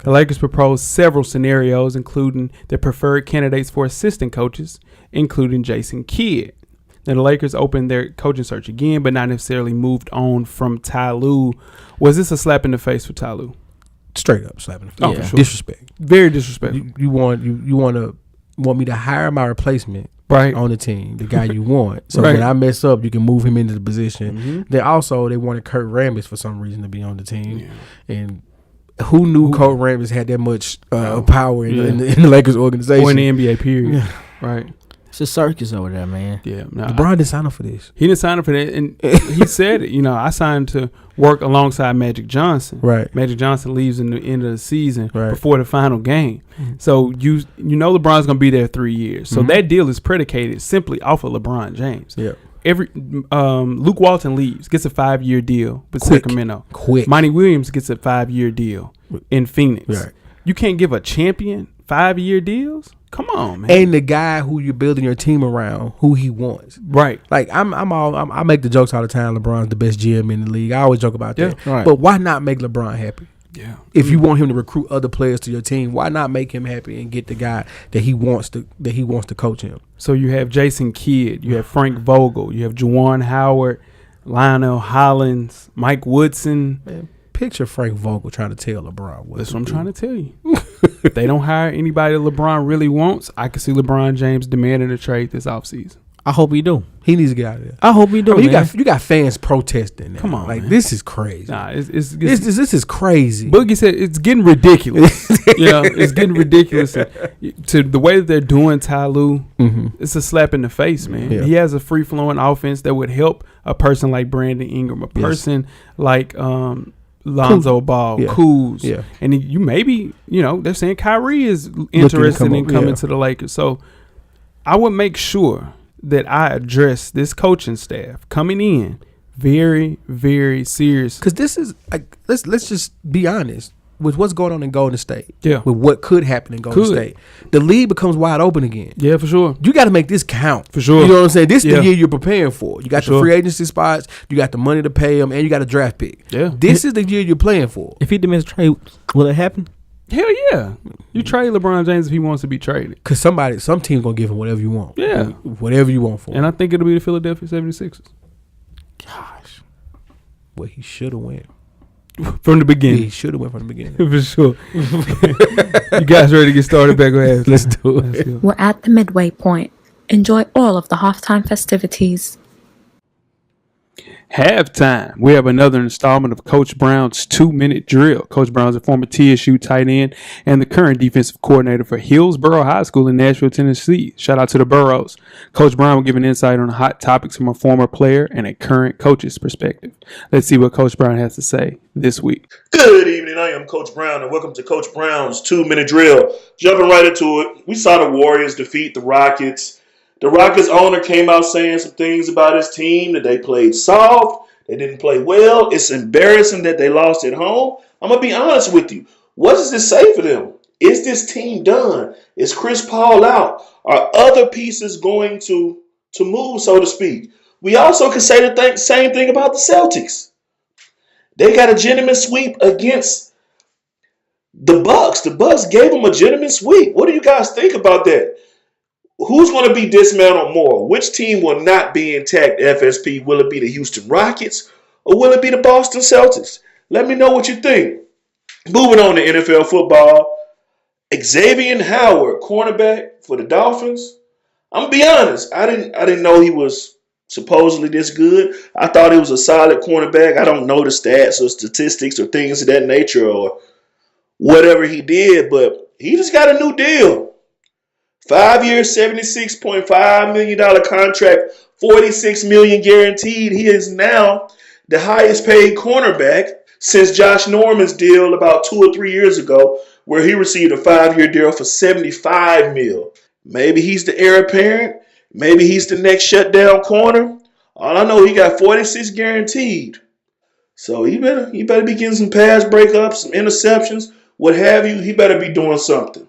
The Lakers proposed several scenarios, including their preferred candidates for assistant coaches, including Jason Kidd. Now, the Lakers opened their coaching search again, but not necessarily moved on from Ty Lue. Was this a slap in the face for Ty Lue? Straight up slap in the face. Oh, for sure. Disrespect. Very disrespectful. You want me to hire my replacement on the team, the guy you want. So when I mess up, you can move him into the position. They wanted Kurt Rambis for some reason to be on the team. Yeah. And who knew Kurt Rambis had that much power in the Lakers organization? Or in the NBA period. Yeah. Right. It's a circus over there, man. Yeah. LeBron didn't sign up for this. He didn't sign up for that. And he said it. I signed to work alongside Magic Johnson. Right. Magic Johnson leaves in the end of the season before the final game. So LeBron's going to be there 3 years. So that deal is predicated simply off of LeBron James. Yeah. Luke Walton leaves, gets a 5-year deal with Sacramento. Quick. Monty Williams gets a 5-year deal in Phoenix. Right. You can't give a champion 5-year deals. Come on, man. And the guy who you're building your team around, who he wants. Right. Like I make the jokes all the time. LeBron's the best GM in the league. I always joke about that. Right. But why not make LeBron happy? Yeah. If you want him to recruit other players to your team, why not make him happy and get the guy that he wants to coach him? So you have Jason Kidd, you have Frank Vogel, you have Juwan Howard, Lionel Hollins, Mike Woodson. Man, picture Frank Vogel trying to tell LeBron what. That's what I'm trying to tell you. If they don't hire anybody LeBron really wants, I can see LeBron James demanding a trade this offseason. I hope he do. He needs to get out of there. I hope he do. I mean, man. you got fans protesting now. Come on, like man. this is crazy. Nah, This is crazy. Boogie said it's getting ridiculous. It's getting ridiculous. To the way that they're doing Ty Lue, it's a slap in the face, man. Yeah. He has a free flowing offense that would help a person like Brandon Ingram, a person like Lonzo Ball, Yeah. Kuz. Yeah. And you maybe, they're saying Kyrie is interested in coming to the Lakers. So I would make sure that I address this coaching staff coming in very, very serious. Because this is like let's just be honest with what's going on in Golden State. Yeah. With what could happen in Golden State, the league becomes wide open again. Yeah, for sure. You got to make this count. For sure. You know what I'm saying? This is Yeah. the year you're preparing for. You got the free agency spots, you got the money to pay them, and you got a draft pick. Yeah. This is the year you're playing for. If he demands a trade, will it happen? Hell yeah. You trade LeBron James if he wants to be traded. Because some team's going to give him whatever you want. Yeah. Whatever you want for him. And I think it'll be the Philadelphia 76ers. Gosh. Well, he should have went. From the beginning. He should have went from the beginning. For sure. You guys ready to get started? Back ahead. Let's do it. We're at the midway point. Enjoy all of the halftime festivities. Halftime. We have another installment of Coach Brown's 2-minute drill. Coach Brown's a former TSU tight end and the current defensive coordinator for Hillsborough High School in Nashville, Tennessee. Shout out to the Burrows. Coach Brown will give an insight on hot topics from a former player and a current coach's perspective. Let's see what Coach Brown has to say this week. Good evening. I am Coach Brown, and welcome to Coach Brown's 2-minute drill. Jumping right into it, we saw the Warriors defeat the Rockets. The Rockets owner came out saying some things about his team, that they played soft, they didn't play well. It's embarrassing that they lost at home. I'm going to be honest with you. What does this say for them? Is this team done? Is Chris Paul out? Are other pieces going to move, so to speak? We also can say the same thing about the Celtics. They got a gentleman sweep against the Bucks. The Bucks gave them a gentleman sweep. What do you guys think about that? Who's going to be dismantled more? Which team will not be intact, FSP? Will it be the Houston Rockets or will it be the Boston Celtics? Let me know what you think. Moving on to NFL football. Xavier Howard, cornerback for the Dolphins. I'm going to be honest. I didn't know he was supposedly this good. I thought he was a solid cornerback. I don't know the stats or statistics or things of that nature or whatever he did, but he just got a new deal. 5 years, $76.5 million contract, $46 million guaranteed. He is now the highest paid cornerback since Josh Norman's deal about 2 or 3 years ago, where he received a 5-year deal for $75 million. Maybe he's the heir apparent. Maybe he's the next shutdown corner. All I know, he got 46 guaranteed. So he better be getting some pass breakups, some interceptions, what have you. He better be doing something.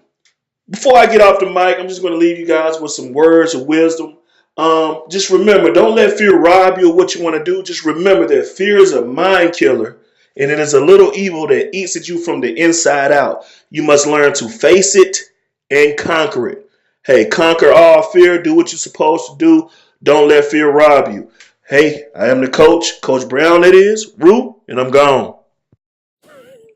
Before I get off the mic, I'm just going to leave you guys with some words of wisdom. Just remember, don't let fear rob you of what you want to do. Just remember that fear is a mind killer, and it is a little evil that eats at you from the inside out. You must learn to face it and conquer it. Hey, conquer all fear. Do what you're supposed to do. Don't let fear rob you. Hey, I am the coach, Coach Brown it is, Rue, and I'm gone.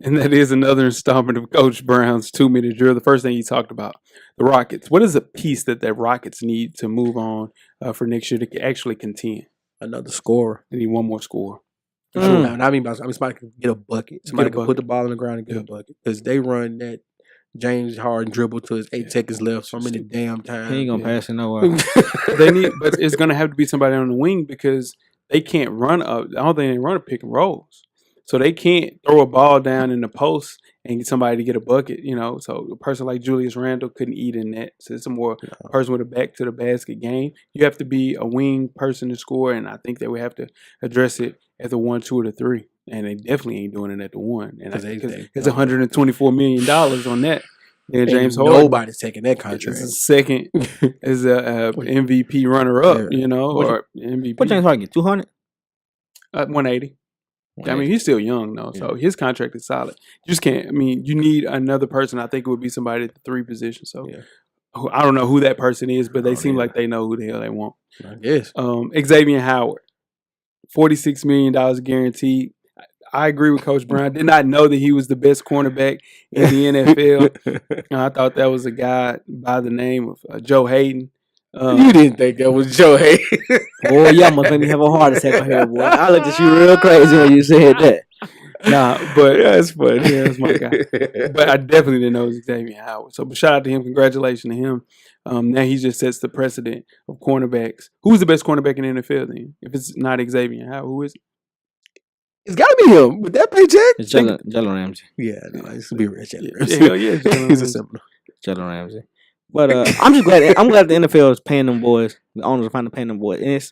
And that is another installment of Coach Brown's 2-minute drill. The first thing he talked about, the Rockets. What is a piece that Rockets need to move on for next year to actually contend? Another scorer. They need one more score. I mean, somebody can get a bucket. Somebody can put the ball on the ground and get a bucket. Because they run that James Harden dribble to his 8 seconds left so many damn times. He ain't gonna pass it nowhere. But it's gonna have to be somebody on the wing because they can't run up. I don't think they run a pick and rolls. So they can't throw a ball down in the post and get somebody to get a bucket, So a person like Julius Randle couldn't eat in that. So it's a more person with a back to the basket game. You have to be a wing person to score, and I think they would have to address it at the 1, 2, or the 3. And they definitely ain't doing it at the 1. And it's $124 million on that. Then James Ain't Harden. nobody's taking that contract. Is a second, is a MVP runner up, or MVP. What James Harden get? 200. 180. I mean, he's still young though, so his contract is solid. You just can't. I mean, you need another person. I think it would be somebody at the 3 position. So I don't know who that person is, but they seem like they know who the hell they want. Yes. Xavier Howard, $46 million guaranteed. I agree with Coach Brown. Did not know that he was the best cornerback in the NFL. I thought that was a guy by the name of Joe Hayden. You didn't think that was Joe Hayden. Boy, y'all must make me have a heart attack on here, boy. I looked at you real crazy when you said that. Nah, but it's funny. Yeah, that's my guy. But I definitely didn't know it was Xavier Howard. So, but shout out to him. Congratulations to him. Now he just sets the precedent of cornerbacks. Who's the best cornerback in the NFL then? If it's not Xavier Howard, who is it? It's got to be him with that paycheck. It's Jalen Ramsey. Yeah, no, it's gonna be rich. Hell yeah, He's a simple. Jalen Ramsey. But I'm just glad. I'm glad the NFL is paying them boys. The owners are finally paying them boys, and it's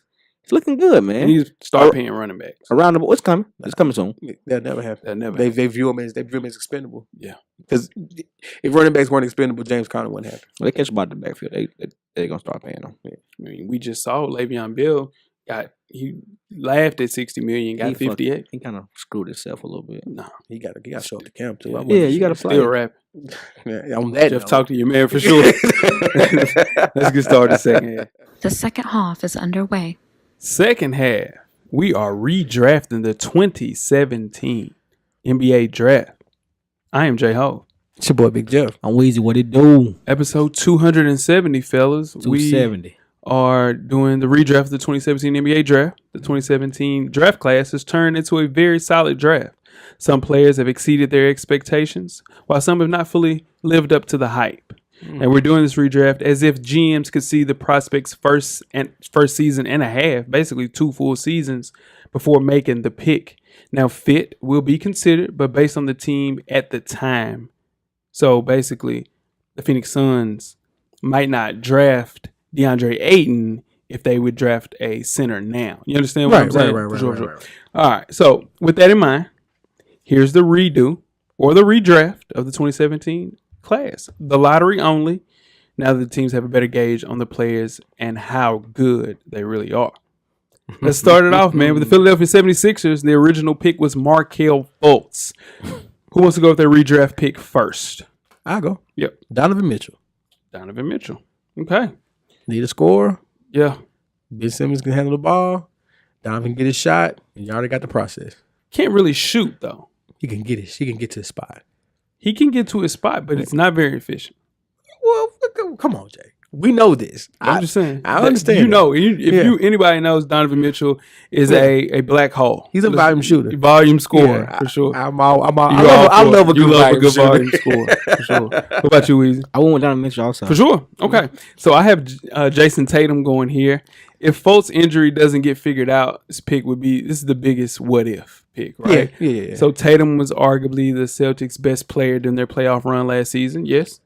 looking good, man. And he's start paying running backs around the board. It's coming. It's coming soon. That never happened. That never. They view him as expendable. Yeah, because if running backs weren't expendable, James Conner wouldn't happen. Well, they catch about the backfield. They're gonna start paying them. Yeah. I mean, we just saw Le'Veon Bell he laughed at $60 million, got 58. He kind of screwed himself a little bit. No, he got to show up to camp too. Yeah, you got to play. Still rapping. Yeah, on that Jeff, talk to your man for sure. Let's get started. Second half. The second half is underway. Second half, we are redrafting the 2017 NBA draft. I am J Ho. It's your boy Big Jeff. I'm Weezy. What it do? Episode 270, fellas. 270. We are doing the redraft of the 2017 NBA draft. The 2017 draft class has turned into a very solid draft. Some players have exceeded their expectations, while some have not fully lived up to the hype. And we're doing this redraft as if GMs could see the prospects first season and a half, basically 2 full seasons, before making the pick. Now, fit will be considered, but based on the team at the time. So basically, the Phoenix Suns might not draft DeAndre Ayton if they would draft a center now. You understand what I'm saying? Right. All right. So with that in mind, here's the redo or the redraft of the 2017 class. The lottery only. Now that the teams have a better gauge on the players and how good they really are. Let's start it off, man. With the Philadelphia 76ers, the original pick was Markelle Fultz. Who wants to go with their redraft pick first? I'll go. Yep. Donovan Mitchell. Okay. Need a score. Yeah. Ben Simmons can handle the ball. Donovan can get his shot. And you already got the process. Can't really shoot, though. He can get to his spot. He can get to his spot, but it's not very efficient. Well, come on, Jay. We know this. I'm just saying. I understand. You know, anybody knows Donovan Mitchell is a black hole. He's a volume shooter. Volume scorer, for sure. I love a good volume scorer, for sure. What about you, Weezy? I went down to Mitchell also. For sure. Okay. So I have Jason Tatum going here. If Fultz' injury doesn't get figured out, this is the biggest what if pick, right? Yeah. So Tatum was arguably the Celtics' best player during their playoff run last season. Yes.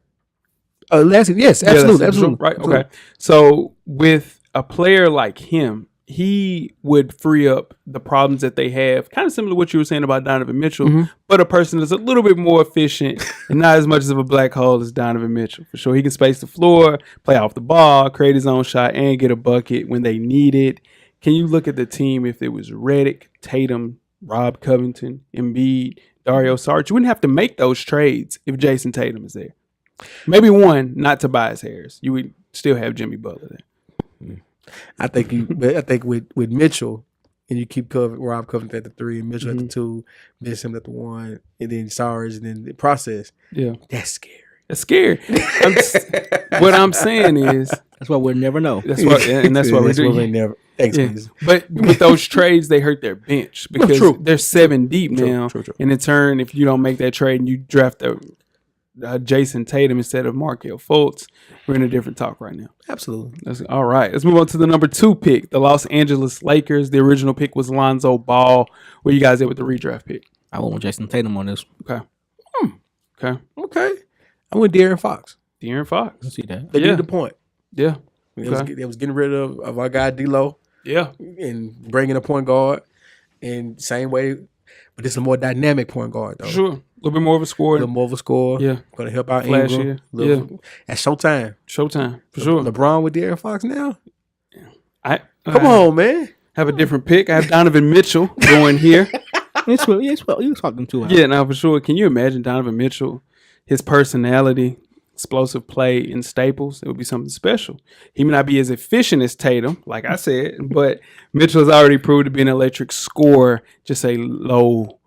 Yes, absolutely. Right. Okay. So with a player like him, he would free up the problems that they have, kind of similar to what you were saying about Donovan Mitchell, but a person that's a little bit more efficient and not as much of a black hole as Donovan Mitchell. For sure. He can space the floor, play off the ball, create his own shot, and get a bucket when they need it. Can you look at the team if it was Redick, Tatum, Rob Covington, Embiid, Dario Saric? You wouldn't have to make those trades if Jason Tatum is there. Maybe one, not Tobias Harris. You would still have Jimmy Butler there. I think with Mitchell, and you keep Rob Covington at the 3, and Mitchell at the 2, Ben Simmons at the 1, and then Sarge, and then the process. Yeah, that's scary. It's scary. What I'm saying is that's why we'll never know. That's why we're doing. Never. Thanks, please. But with those trades, they hurt their bench because they're 7 deep now. True. And in turn, if you don't make that trade and you draft Jason Tatum instead of Markelle Fultz, we're in a different talk right now. Absolutely. All right. Let's move on to the number 2 pick, the Los Angeles Lakers. The original pick was Lonzo Ball. Where you guys at with the redraft pick? I went with Jason Tatum on this. Okay. Okay. I went De'Aaron Fox. I see that. They needed the point. Yeah. They was getting rid of our guy D-Lo. Yeah. And bringing a point guard. And same way, But this is a more dynamic point guard, though. Sure. A little bit more of a A score. little more of a score. Yeah. Going to help out Flashier. Ingram. At Showtime. Showtime. For sure. LeBron with De'Aaron Fox now? Come on, man. Have a different pick. I have Donovan Mitchell going here. You talking too high. Yeah, now for sure. Can you imagine Donovan Mitchell, his personality, explosive play in Staples? It would be something special. He may not be as efficient as Tatum, like I said, but Mitchell has already proved to be an electric scorer, just a low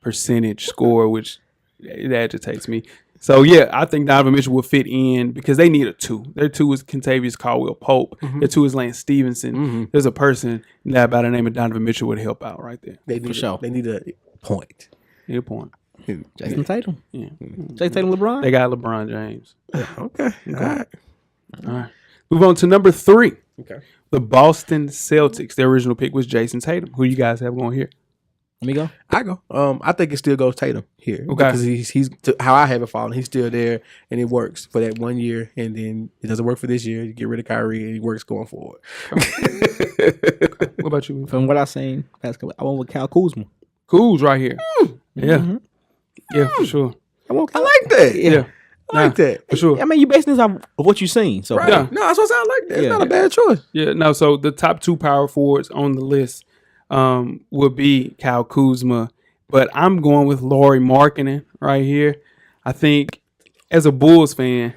percentage score, which it agitates me. So, yeah, I think Donovan Mitchell will fit in because they need a two. Their two is Kentavious Caldwell-Pope. Their two is Lance Stevenson. There's a person that by the name of Donovan Mitchell would help out right there. They need a point. Need a point. Jason Tatum. Yeah. Jason Tatum, LeBron. They got LeBron James. Okay. All right. Move on to number 3. Okay. The Boston Celtics. Their original pick was Jason Tatum. Who you guys have going here? Let me go. I go. I think it still goes Tatum here. Okay. Because he's how I have it falling. He's still there, and it works for that 1 year, and then it doesn't work for this year. You get rid of Kyrie, and it works going forward. What about you? From what I've seen, I went with Kyle Kuzma. Kuz right here. Yeah. Yeah, for sure. I like that. Yeah. I like that. For sure. I mean, you basing this off of what you've seen. So Right. Yeah. No, that's what I like that. It's Yeah. not a bad choice. Yeah, no, so the top 2 power forwards on the list would be Kyle Kuzma, but I'm going with Lauri Markkanen right here. I think as a Bulls fan,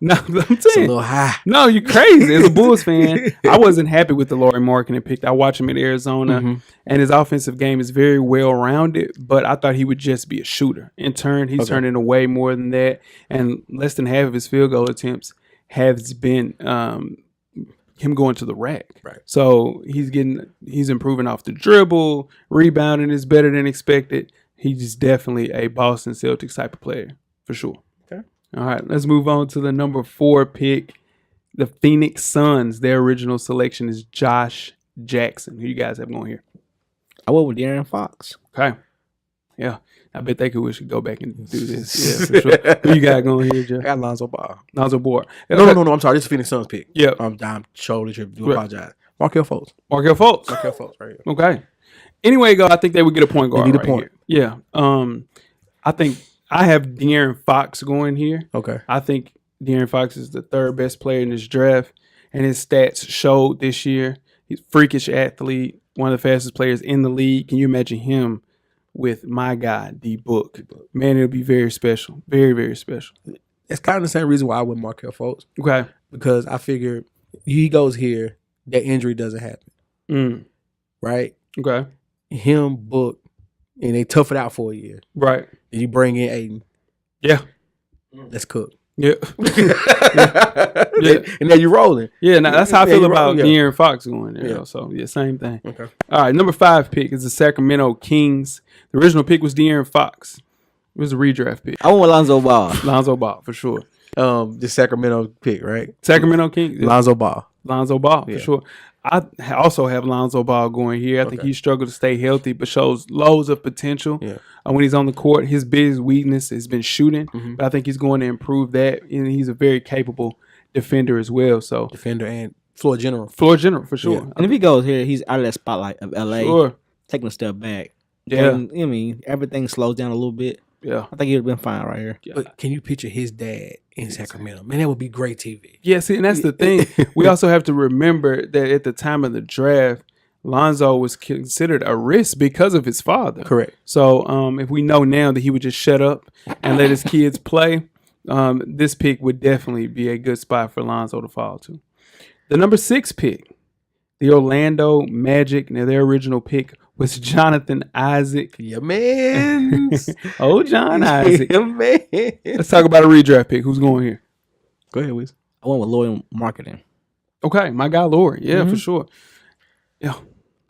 no, I'm It's a saying, little high. no, you're crazy. As a Bulls fan, I wasn't happy with the Lauri Markkanen pick. I watched him in Arizona, and his offensive game is very well-rounded, but I thought he would just be a shooter. In turn, he's turned into way more than that, and less than half of his field goal attempts has been him going to the rack. Right. So he's improving off the dribble, rebounding is better than expected. He's definitely a Boston Celtics type of player, for sure. Okay. All right, let's move on to the number 4 pick. The Phoenix Suns, their original selection is Josh Jackson. Who you guys have going here? I went with De'Aaron Fox. Okay. Yeah. I bet they could go back and do this. Yeah, for sure. Who you got going here, I Jeff? got Lonzo Ball. Lonzo Ball. No. I'm sorry. This is Phoenix Suns pick. Yeah. I'm totally tripping. Do apologize. Markelle Fultz. Markelle Fultz. Markelle Fultz right here. Okay. Anyway, I think they would get a point guard. They need a right point. Here. Yeah. I think I have De'Aaron Fox going here. Okay. I think De'Aaron Fox is the 3rd best player in this draft, and his stats showed this year. He's a freakish athlete, one of the fastest players in the league. Can you imagine him with my guy, D-Book? Man, it'll be very special. Very, very special. It's kind of the same reason why I went Markelle Fultz. Okay. Because I figured he goes here, that injury doesn't happen. Right? Okay. Him, Book, and they tough it out for a year. Right. Then you bring in Aiden. Yeah. Let's cook. Yeah. Yeah. And now you're rolling. Yeah, now that's how I Yeah, feel you're about right, De'Aaron Fox going there. Yeah. So, yeah, same thing. Okay. All right, number 5 pick is the Sacramento Kings. The original pick was De'Aaron Fox. It was a redraft pick. I went with Lonzo Ball. Lonzo Ball, for sure. The Sacramento pick, right? Sacramento Kings. Lonzo Ball. Lonzo Ball, Yeah. for sure. I also have Lonzo Ball going here. I think he struggled to stay healthy, but shows loads of potential. Yeah. When he's on the court, his biggest weakness has been shooting, but I think he's going to improve that, and he's a very capable defender as well. So Defender and floor general. floor general, for sure. Yeah. And if he goes here, he's out of that spotlight of LA, Sure. taking a step back. Yeah. And, I mean, everything slows down a little bit. Yeah. I think he'd have been fine right here. But can you picture his dad in Sacramento? Man, that would be great TV. Yeah, see, and that's the thing. We also have to remember that at the time of the draft, Lonzo was considered a risk because of his father. Correct. So if we know now that he would just shut up and let his kids play, this pick would definitely be a good spot for Lonzo to fall to. The number 6 pick, the Orlando Magic. Now, their original pick was Jonathan Isaac. Yeah, man. Oh, John Isaac. Yeah, man. Let's talk about a redraft pick. Who's going here? Go ahead, Wiz. I went with Lauri Markkanen. Okay, my guy Lauri. Yeah, for sure. Yeah.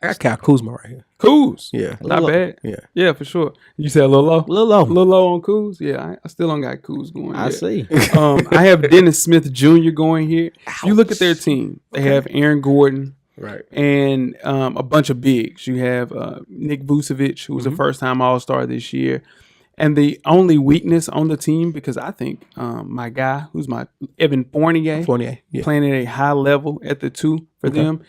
I got Kyle Kuzma right here. Kuz. Yeah. Not bad. Yeah. Yeah, for sure. You said a little low? A little low. A little low on Kuz? Yeah, I still don't got Kuz going. I yet. see. I have Dennis Smith Jr. going here. You look at their team. They have Aaron Gordon Right. and a bunch of bigs. You have Nick Vucevic, who was a first-time All-Star this year. And the only weakness on the team, because I think my guy, who's my Evan Fournier, Fournier. Yeah. playing at a high level at the 2 for them.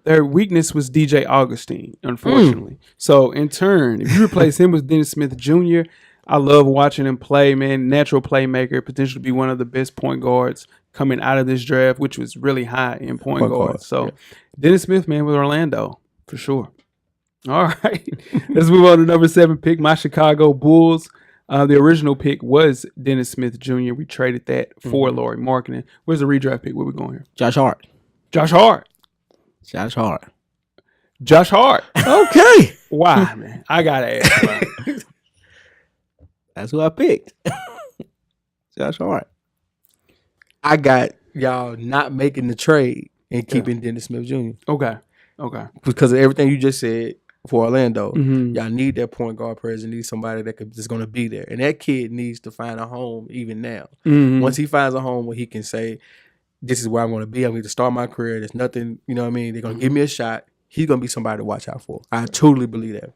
their weakness was DJ Augustine, unfortunately. So in turn, if you replace him with Dennis Smith Jr., I love watching him play, man. Natural playmaker, potentially be one of the best point guards coming out of this draft, which was really high in point guards. So Dennis Smith, man, with Orlando, for sure. All right. Let's move on to number 7 pick, my Chicago Bulls. The original pick was Dennis Smith Jr. We traded that for Lauri Markkanen. Where's the redraft pick? Where we going here? Josh Hart. Josh Hart. Josh Hart. Josh Hart. Okay. Why, man? I gotta ask. Why. That's who I picked. Josh Hart. I got y'all not making the trade and keeping Dennis Smith Jr. Okay. because of everything you just said for Orlando. Y'all need that point guard presence. Need somebody that's going to be there, and that kid needs to find a home even now. Once he finds a home where he can say, "This is where I'm going to be. I'm going to start my career. There's nothing, you know what I mean? They're going to give me a shot. He's going to be somebody to watch out for." I totally believe that.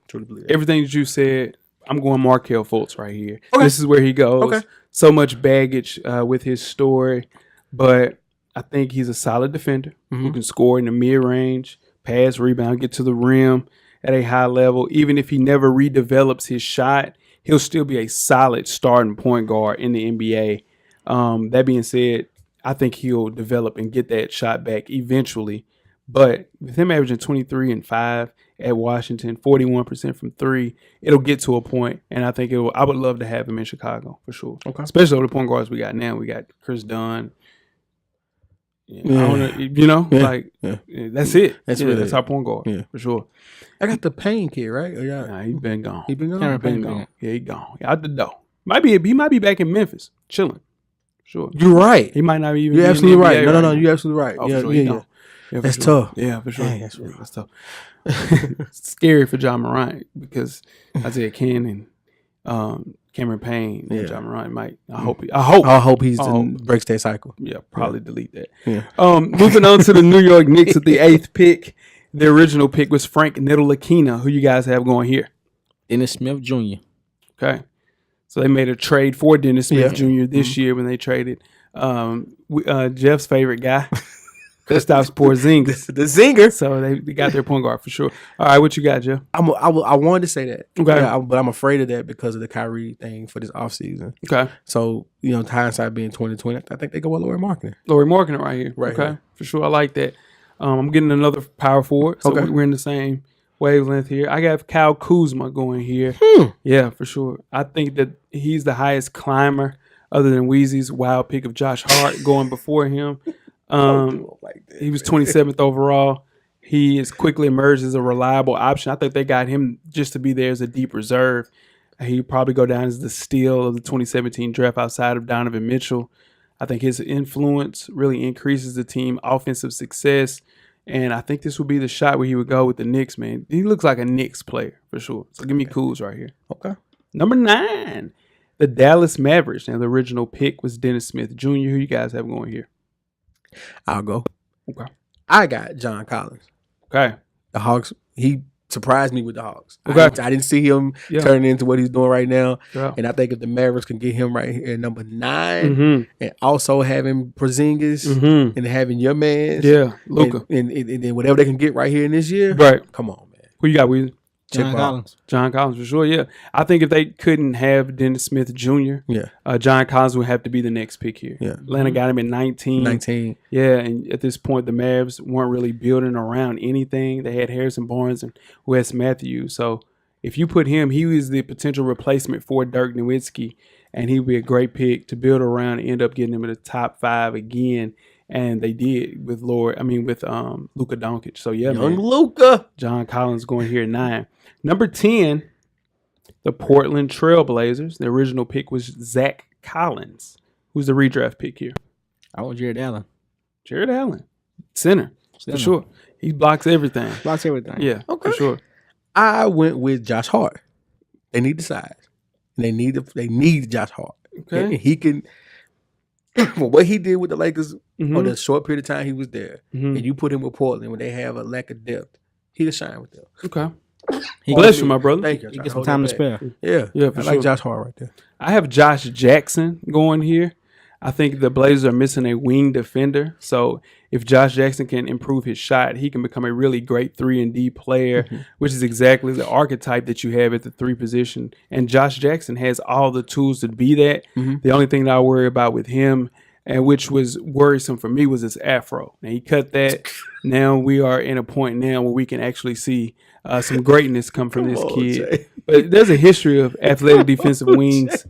Everything that you said, I'm going Markelle Fultz right here. Okay. This is where he goes. Okay. So much baggage with his story, but I think he's a solid defender who can score in the mid-range, pass, rebound, get to the rim at a high level. Even if he never redevelops his shot, he'll still be a solid starting point guard in the NBA. That being said, I think he'll develop and get that shot back eventually. But with him averaging 23 and 5 at Washington, 41% from 3, it'll get to a point, and I think I would love to have him in Chicago for sure. Okay. Especially with the point guards we got now. We got Chris Dunn. That's it. That's our point guard for sure. I got the Payne kid, right? Nah, he's been gone. He been gone. Yeah, he gone. Out the door. He might be back in Memphis, chilling. Sure. You're right. He might not even. You're absolutely right. No, right. You're absolutely right. Oh, yeah. Yeah, that's sure. tough. Yeah, for sure. Dang, that's tough. It's scary for John Morant because Isaiah Cannon, Cameron Payne, and John Morant might. I hope he breaks that cycle. Yeah, probably delete that. Yeah. Moving on to the New York Knicks with the 8th pick. The original pick was Frank Ntilikina. Who you guys have going here? Dennis Smith Jr. Okay. So they made a trade for Dennis Smith Jr. this year when they traded Jeff's favorite guy. Kristaps Porzingis. The zinger. So they got their point guard for sure. All right, what you got, Jeff? I wanted to say that. Okay. But I'm afraid of that because of the Kyrie thing for this offseason. Okay. So, hindsight being 2020, I think they go with Lauri Markkanen. Lauri Markkanen right here. Right. Okay. Here. For sure. I like that. I'm getting another power forward. So we're in the same wavelength here. I got Kyle Kuzma going here. Yeah, for sure. I think that he's the highest climber other than Weezy's wild pick of Josh Hart going before him. He was 27th overall. He has quickly emerged as a reliable option. I think they got him just to be there as a deep reserve. He'd probably go down as the steal of the 2017 draft outside of Donovan Mitchell. I think his influence really increases the team offensive success. And I think this would be the shot where he would go with the Knicks, man. He looks like a Knicks player for sure. So give me Kuz right here. Okay. Number 9, the Dallas Mavericks. Now the original pick was Dennis Smith Jr. Who you guys have going here? I'll go. Okay. I got John Collins. Okay. The Hawks, he surprised me with the Hawks. Okay. I didn't see him turning into what he's doing right now. Yeah. And I think if the Mavericks can get him right here at number 9 and also having Porzingis and having your man. Yeah, Luka. And then whatever they can get right here in this year. Right. Come on, man. Who you got, Weezy? John Collins. John Collins, for sure, yeah. I think if they couldn't have Dennis Smith Jr., John Collins would have to be the next pick here. Yeah. Atlanta got him at 19. Yeah, and at this point, the Mavs weren't really building around anything. They had Harrison Barnes and Wes Matthews. So if you put him, he was the potential replacement for Dirk Nowitzki, and he would be a great pick to build around and end up getting him in the top 5 again. And they did with Luka Doncic. So yeah, young Luka. John Collins going here at 9. Number 10, the Portland Trailblazers. The original pick was Zach Collins. Who's the redraft pick here? I want Jared Allen. Jared Allen, center. For sure. He blocks everything. Yeah, okay. For sure. I went with Josh Hart. They need the size. They need Josh Hart. Okay, and he can. For what he did with the Lakers on the short period of time he was there, and you put him with Portland when they have a lack of depth, he'll shine with them. Okay. Bless you, my brother. Thank you. He gets some time to spare. Yeah, for I sure. like Josh Hart right there. I have Josh Jackson going here. I think the Blazers are missing a wing defender. So if Josh Jackson can improve his shot, he can become a really great 3-and-D player, which is exactly the archetype that you have at the 3 position. And Josh Jackson has all the tools to be that. The only thing that I worry about with him, and which was worrisome for me, was his afro. Now, he cut that. Now we are in a point now where we can actually see some greatness come from this kid. Jay. But there's a history of athletic defensive wings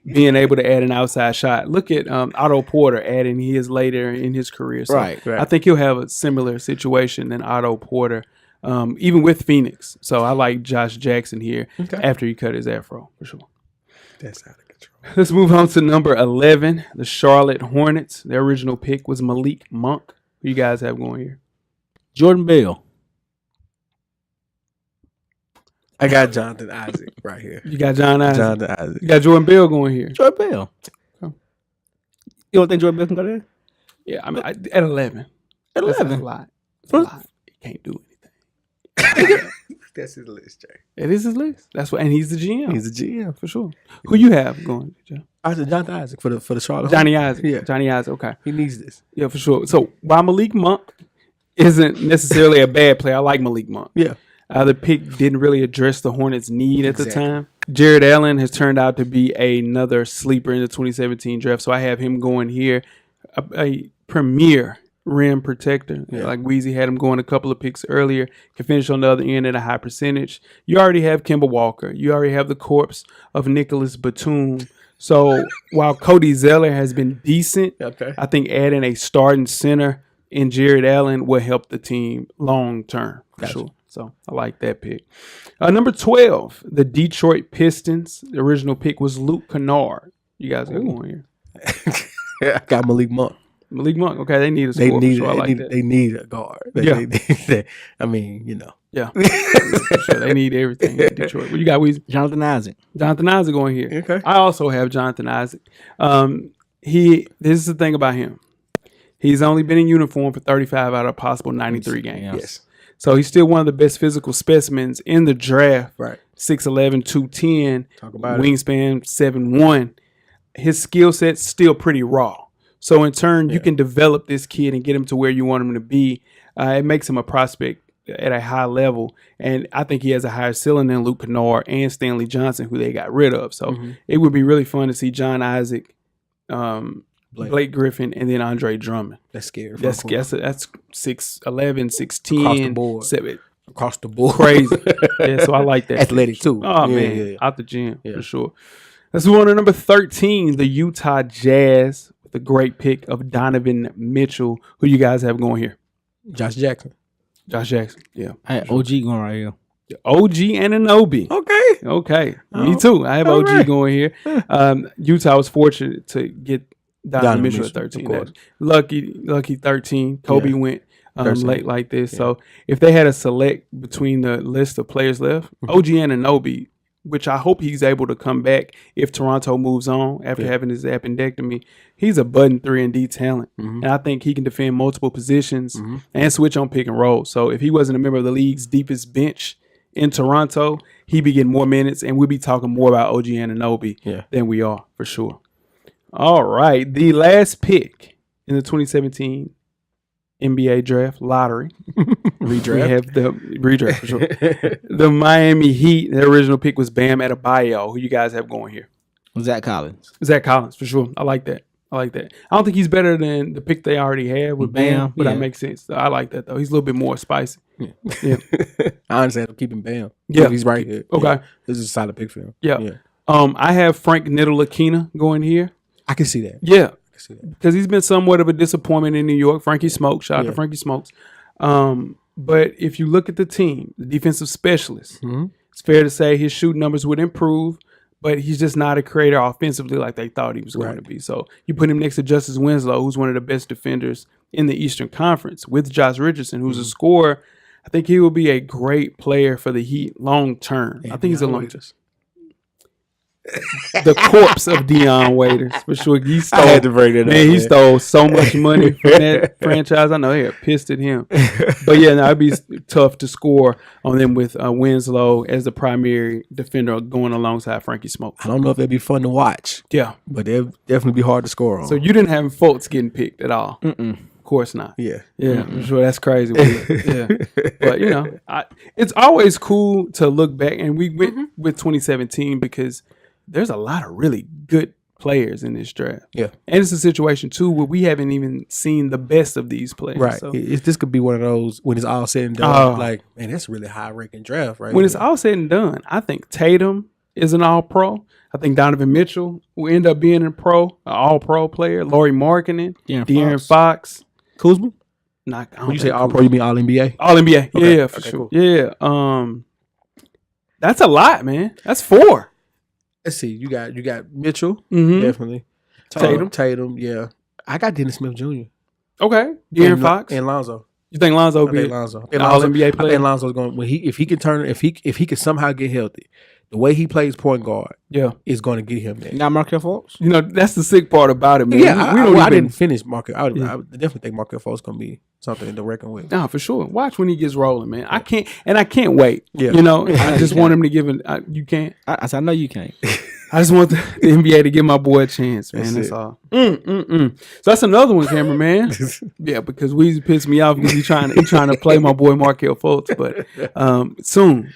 being able to add an outside shot. Look at Otto Porter adding his later in his career. So Right. I think he'll have a similar situation than Otto Porter, even with Phoenix. So I like Josh Jackson here after he cut his afro, for sure. That's out of control. Let's move on to number 11, the Charlotte Hornets. Their original pick was Malik Monk. Who you guys have going here? Jordan Bell. I got Jonathan Isaac right here. You got John Isaac. Jonathan Isaac. You got Jordan Bell going here. Jordan Bell. Oh. You don't think Jordan Bell can go there? Yeah, I mean, at 11. At That's 11. a lot. That's a lot. He can't do anything. That's his list, Jay. It is his list. That's what, and he's the GM. He's the GM. For sure. Who you have going, Joe? I said Jonathan Isaac for the Charlotte. Johnny Isaac. Yeah. Johnny Isaac, okay. He needs this. Yeah, for sure. So while Malik Monk isn't necessarily a bad player, I like Malik Monk. Yeah. The pick didn't really address the Hornets' need at the Exactly. time. Jared Allen has turned out to be another sleeper in the 2017 draft, so I have him going here. A premier rim protector. Yeah. Like Weezy had him going a couple of picks earlier. Can finish on the other end at a high percentage. You already have Kemba Walker. You already have the corpse of Nicholas Batum. So while Cody Zeller has been decent, Okay. I think adding a starting center in Jared Allen will help the team long term for sure. So I like that pick. Number 12, the Detroit Pistons. The original pick was Luke Kennard. You guys got going here. I got Malik Monk. Malik Monk. Okay, they need a They score. need, for sure. I like that. they need a guard. Yeah. I mean, you know. Yeah. For sure. They need everything in Detroit. What you got, Weezy? Jonathan Isaac. Jonathan Isaac going here. Okay. I also have Jonathan Isaac. This is the thing about him. He's only been in uniform for 35 out of possible 93 games. Yes. So he's still one of the best physical specimens in the draft. Right. 6'11", 210. Talk about it. Wingspan 7'1". His skill set's still pretty raw. So in turn, you can develop this kid and get him to where you want him to be. It makes him a prospect at a high level. And I think he has a higher ceiling than Luke Kennard and Stanley Johnson, who they got rid of. So it would be really fun to see John Isaac, Blake Griffin, and then Andre Drummond. That's scary. That's 6'11", 6'10", Across the board. 7. Across the board. Crazy. Yeah, so I like that. Athletic too. Oh, Yeah, man. yeah. Out the gym, for sure. Let's move on to number 13, the Utah Jazz, with the great pick of Donovan Mitchell. Who you guys have going here? Josh Jackson. Josh Jackson. Yeah. I had OG going right here. OG Anunoby. Okay. Me too. I have all OG right. going here. Utah was fortunate to get Donovan Mitchell at 13. of course. Lucky 13. Kobe Yeah. went 13. late like this. So if they had a select between the list of players left, OG Anunoby, which I hope he's able to come back if Toronto moves on after having his appendectomy. He's a button 3-and-D talent. And I think he can defend multiple positions and switch on pick and roll. So if he wasn't a member of the league's deepest bench in Toronto, he'd be getting more minutes, and we'd be talking more about OG Anunoby than we are, for sure. All right. The last pick in the 2017 NBA draft lottery. Redraft. We have the redraft for sure. The Miami Heat. Their original pick was Bam Adebayo. Who you guys have going here? Zach Collins. Zach Collins for sure. I like that. I don't think he's better than the pick they already had with Bam, but that makes sense. I like that though. He's a little bit more spicy. Yeah. I honestly have to keep him Bam. Yeah. He's right here. Okay. Yeah. This is a solid pick for him. Yeah. I have Frank Ntilikina going here. I can see that. Yeah. I can see that. Because he's been somewhat of a disappointment in New York. Frankie Smokes. Shout out to Frankie Smokes. But if you look at the team, the defensive specialists, it's fair to say his shooting numbers would improve, but he's just not a creator offensively like they thought he was going to be. So you put him next to Justice Winslow, who's one of the best defenders in the Eastern Conference, with Josh Richardson, who's a scorer. I think he will be a great player for the Heat long term. I think he's a long term. the corpse of Deion Waiters for sure. He stole. I had to bring that up. Man, he stole so much money from that franchise. I know they are pissed at him. But yeah, no, it'd be tough to score on them with Winslow as the primary defender going alongside Frankie Smokes. I don't know if that'd be fun to watch. Yeah, but it'd definitely be hard to score on. So you didn't have Fultz getting picked at all? Of course not. Yeah, I'm sure that's crazy. Yeah, but you know, it's always cool to look back, and we went with 2017 because there's a lot of really good players in this draft. Yeah, and it's a situation too where we haven't even seen the best of these players. Right. So. This could be one of those when it's all said and done. Like, man, that's a really high ranking draft, right? When it's all said and done, I think Tatum is an All-Pro. I think Donovan Mitchell will end up being an All-Pro player. Lauri Markkanen, De'Aaron Fox. Kuzma? When you say All-Pro, you mean All-NBA? All-NBA. Okay. Yeah, for sure. Cool. Yeah. That's a lot, man. That's 4. Let's see. You got Mitchell, definitely. Tatum, yeah. I got Dennis Smith Jr. Okay. De'Aaron Fox and Lonzo. You think Lonzo will be Lonzo. All-NBA player? I think Lonzo's going if he can somehow get healthy. The way he plays point guard, is going to get him there. Not Markelle Fultz. You know, that's the sick part about it, man. Yeah, I didn't finish Markelle. I definitely think Markelle Fultz going to be something to reckon with. No, for sure. Watch when he gets rolling, man. I can't wait. Yeah. You know, I just want him to give it. You can't. I know you can't. I just want the NBA to give my boy a chance, man. That's all. So that's another one, cameraman. Yeah, because Weezy pissed me off because he's trying to play my boy Markelle Fultz, but soon.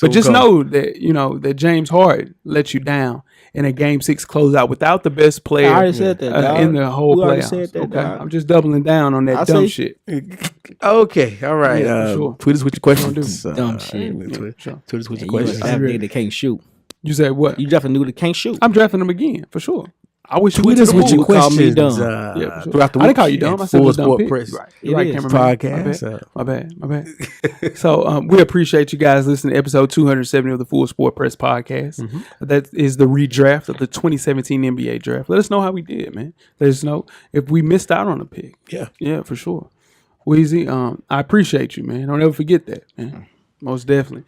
But just know that that James Harden let you down in a Game 6 closeout without the best player. I already said that, in the whole playoffs. Said that, okay, I'm just doubling down on that dumb shit. Okay, all right. Sure. Tweet us with your questions. Dumb shit. Tweet us with your questions. You nigga that can't shoot. You said what? You drafting a nigga that can't shoot. I'm drafting him again for sure. I wish tweet us with your questions. Dumb. Yeah, sure. Throughout the week. I didn't call you dumb. I said Full it was dumb. Sport Press. Right, Podcast. My bad. So we appreciate you guys listening to episode 270 of the Full Sport Press podcast. That is the redraft of the 2017 NBA draft. Let us know how we did, man. Let us know if we missed out on a pick. Yeah, for sure. Weezy, I appreciate you, man. Don't ever forget that, man. Most definitely.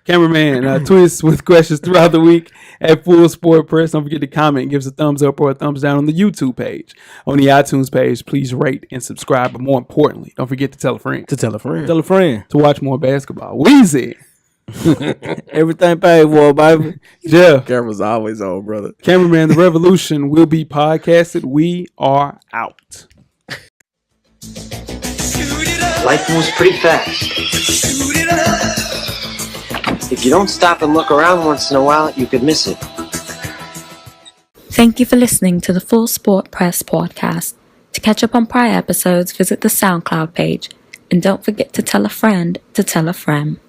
Cameraman, tweet us with questions throughout the week at Full Sport Press. Don't forget to comment and give us a thumbs up or a thumbs down on the YouTube page. On the iTunes page, please rate and subscribe. But more importantly, don't forget to tell a friend. Tell a friend. To watch more basketball. Weezy. Everything paid for, baby. Yeah. Camera's always on, brother. Cameraman, the revolution will be podcasted. We are out. Life moves pretty fast. If you don't stop and look around once in a while, you could miss it. Thank you for listening to the Full Sport Press podcast. To catch up on prior episodes, visit the SoundCloud page. And don't forget to tell a friend to tell a friend.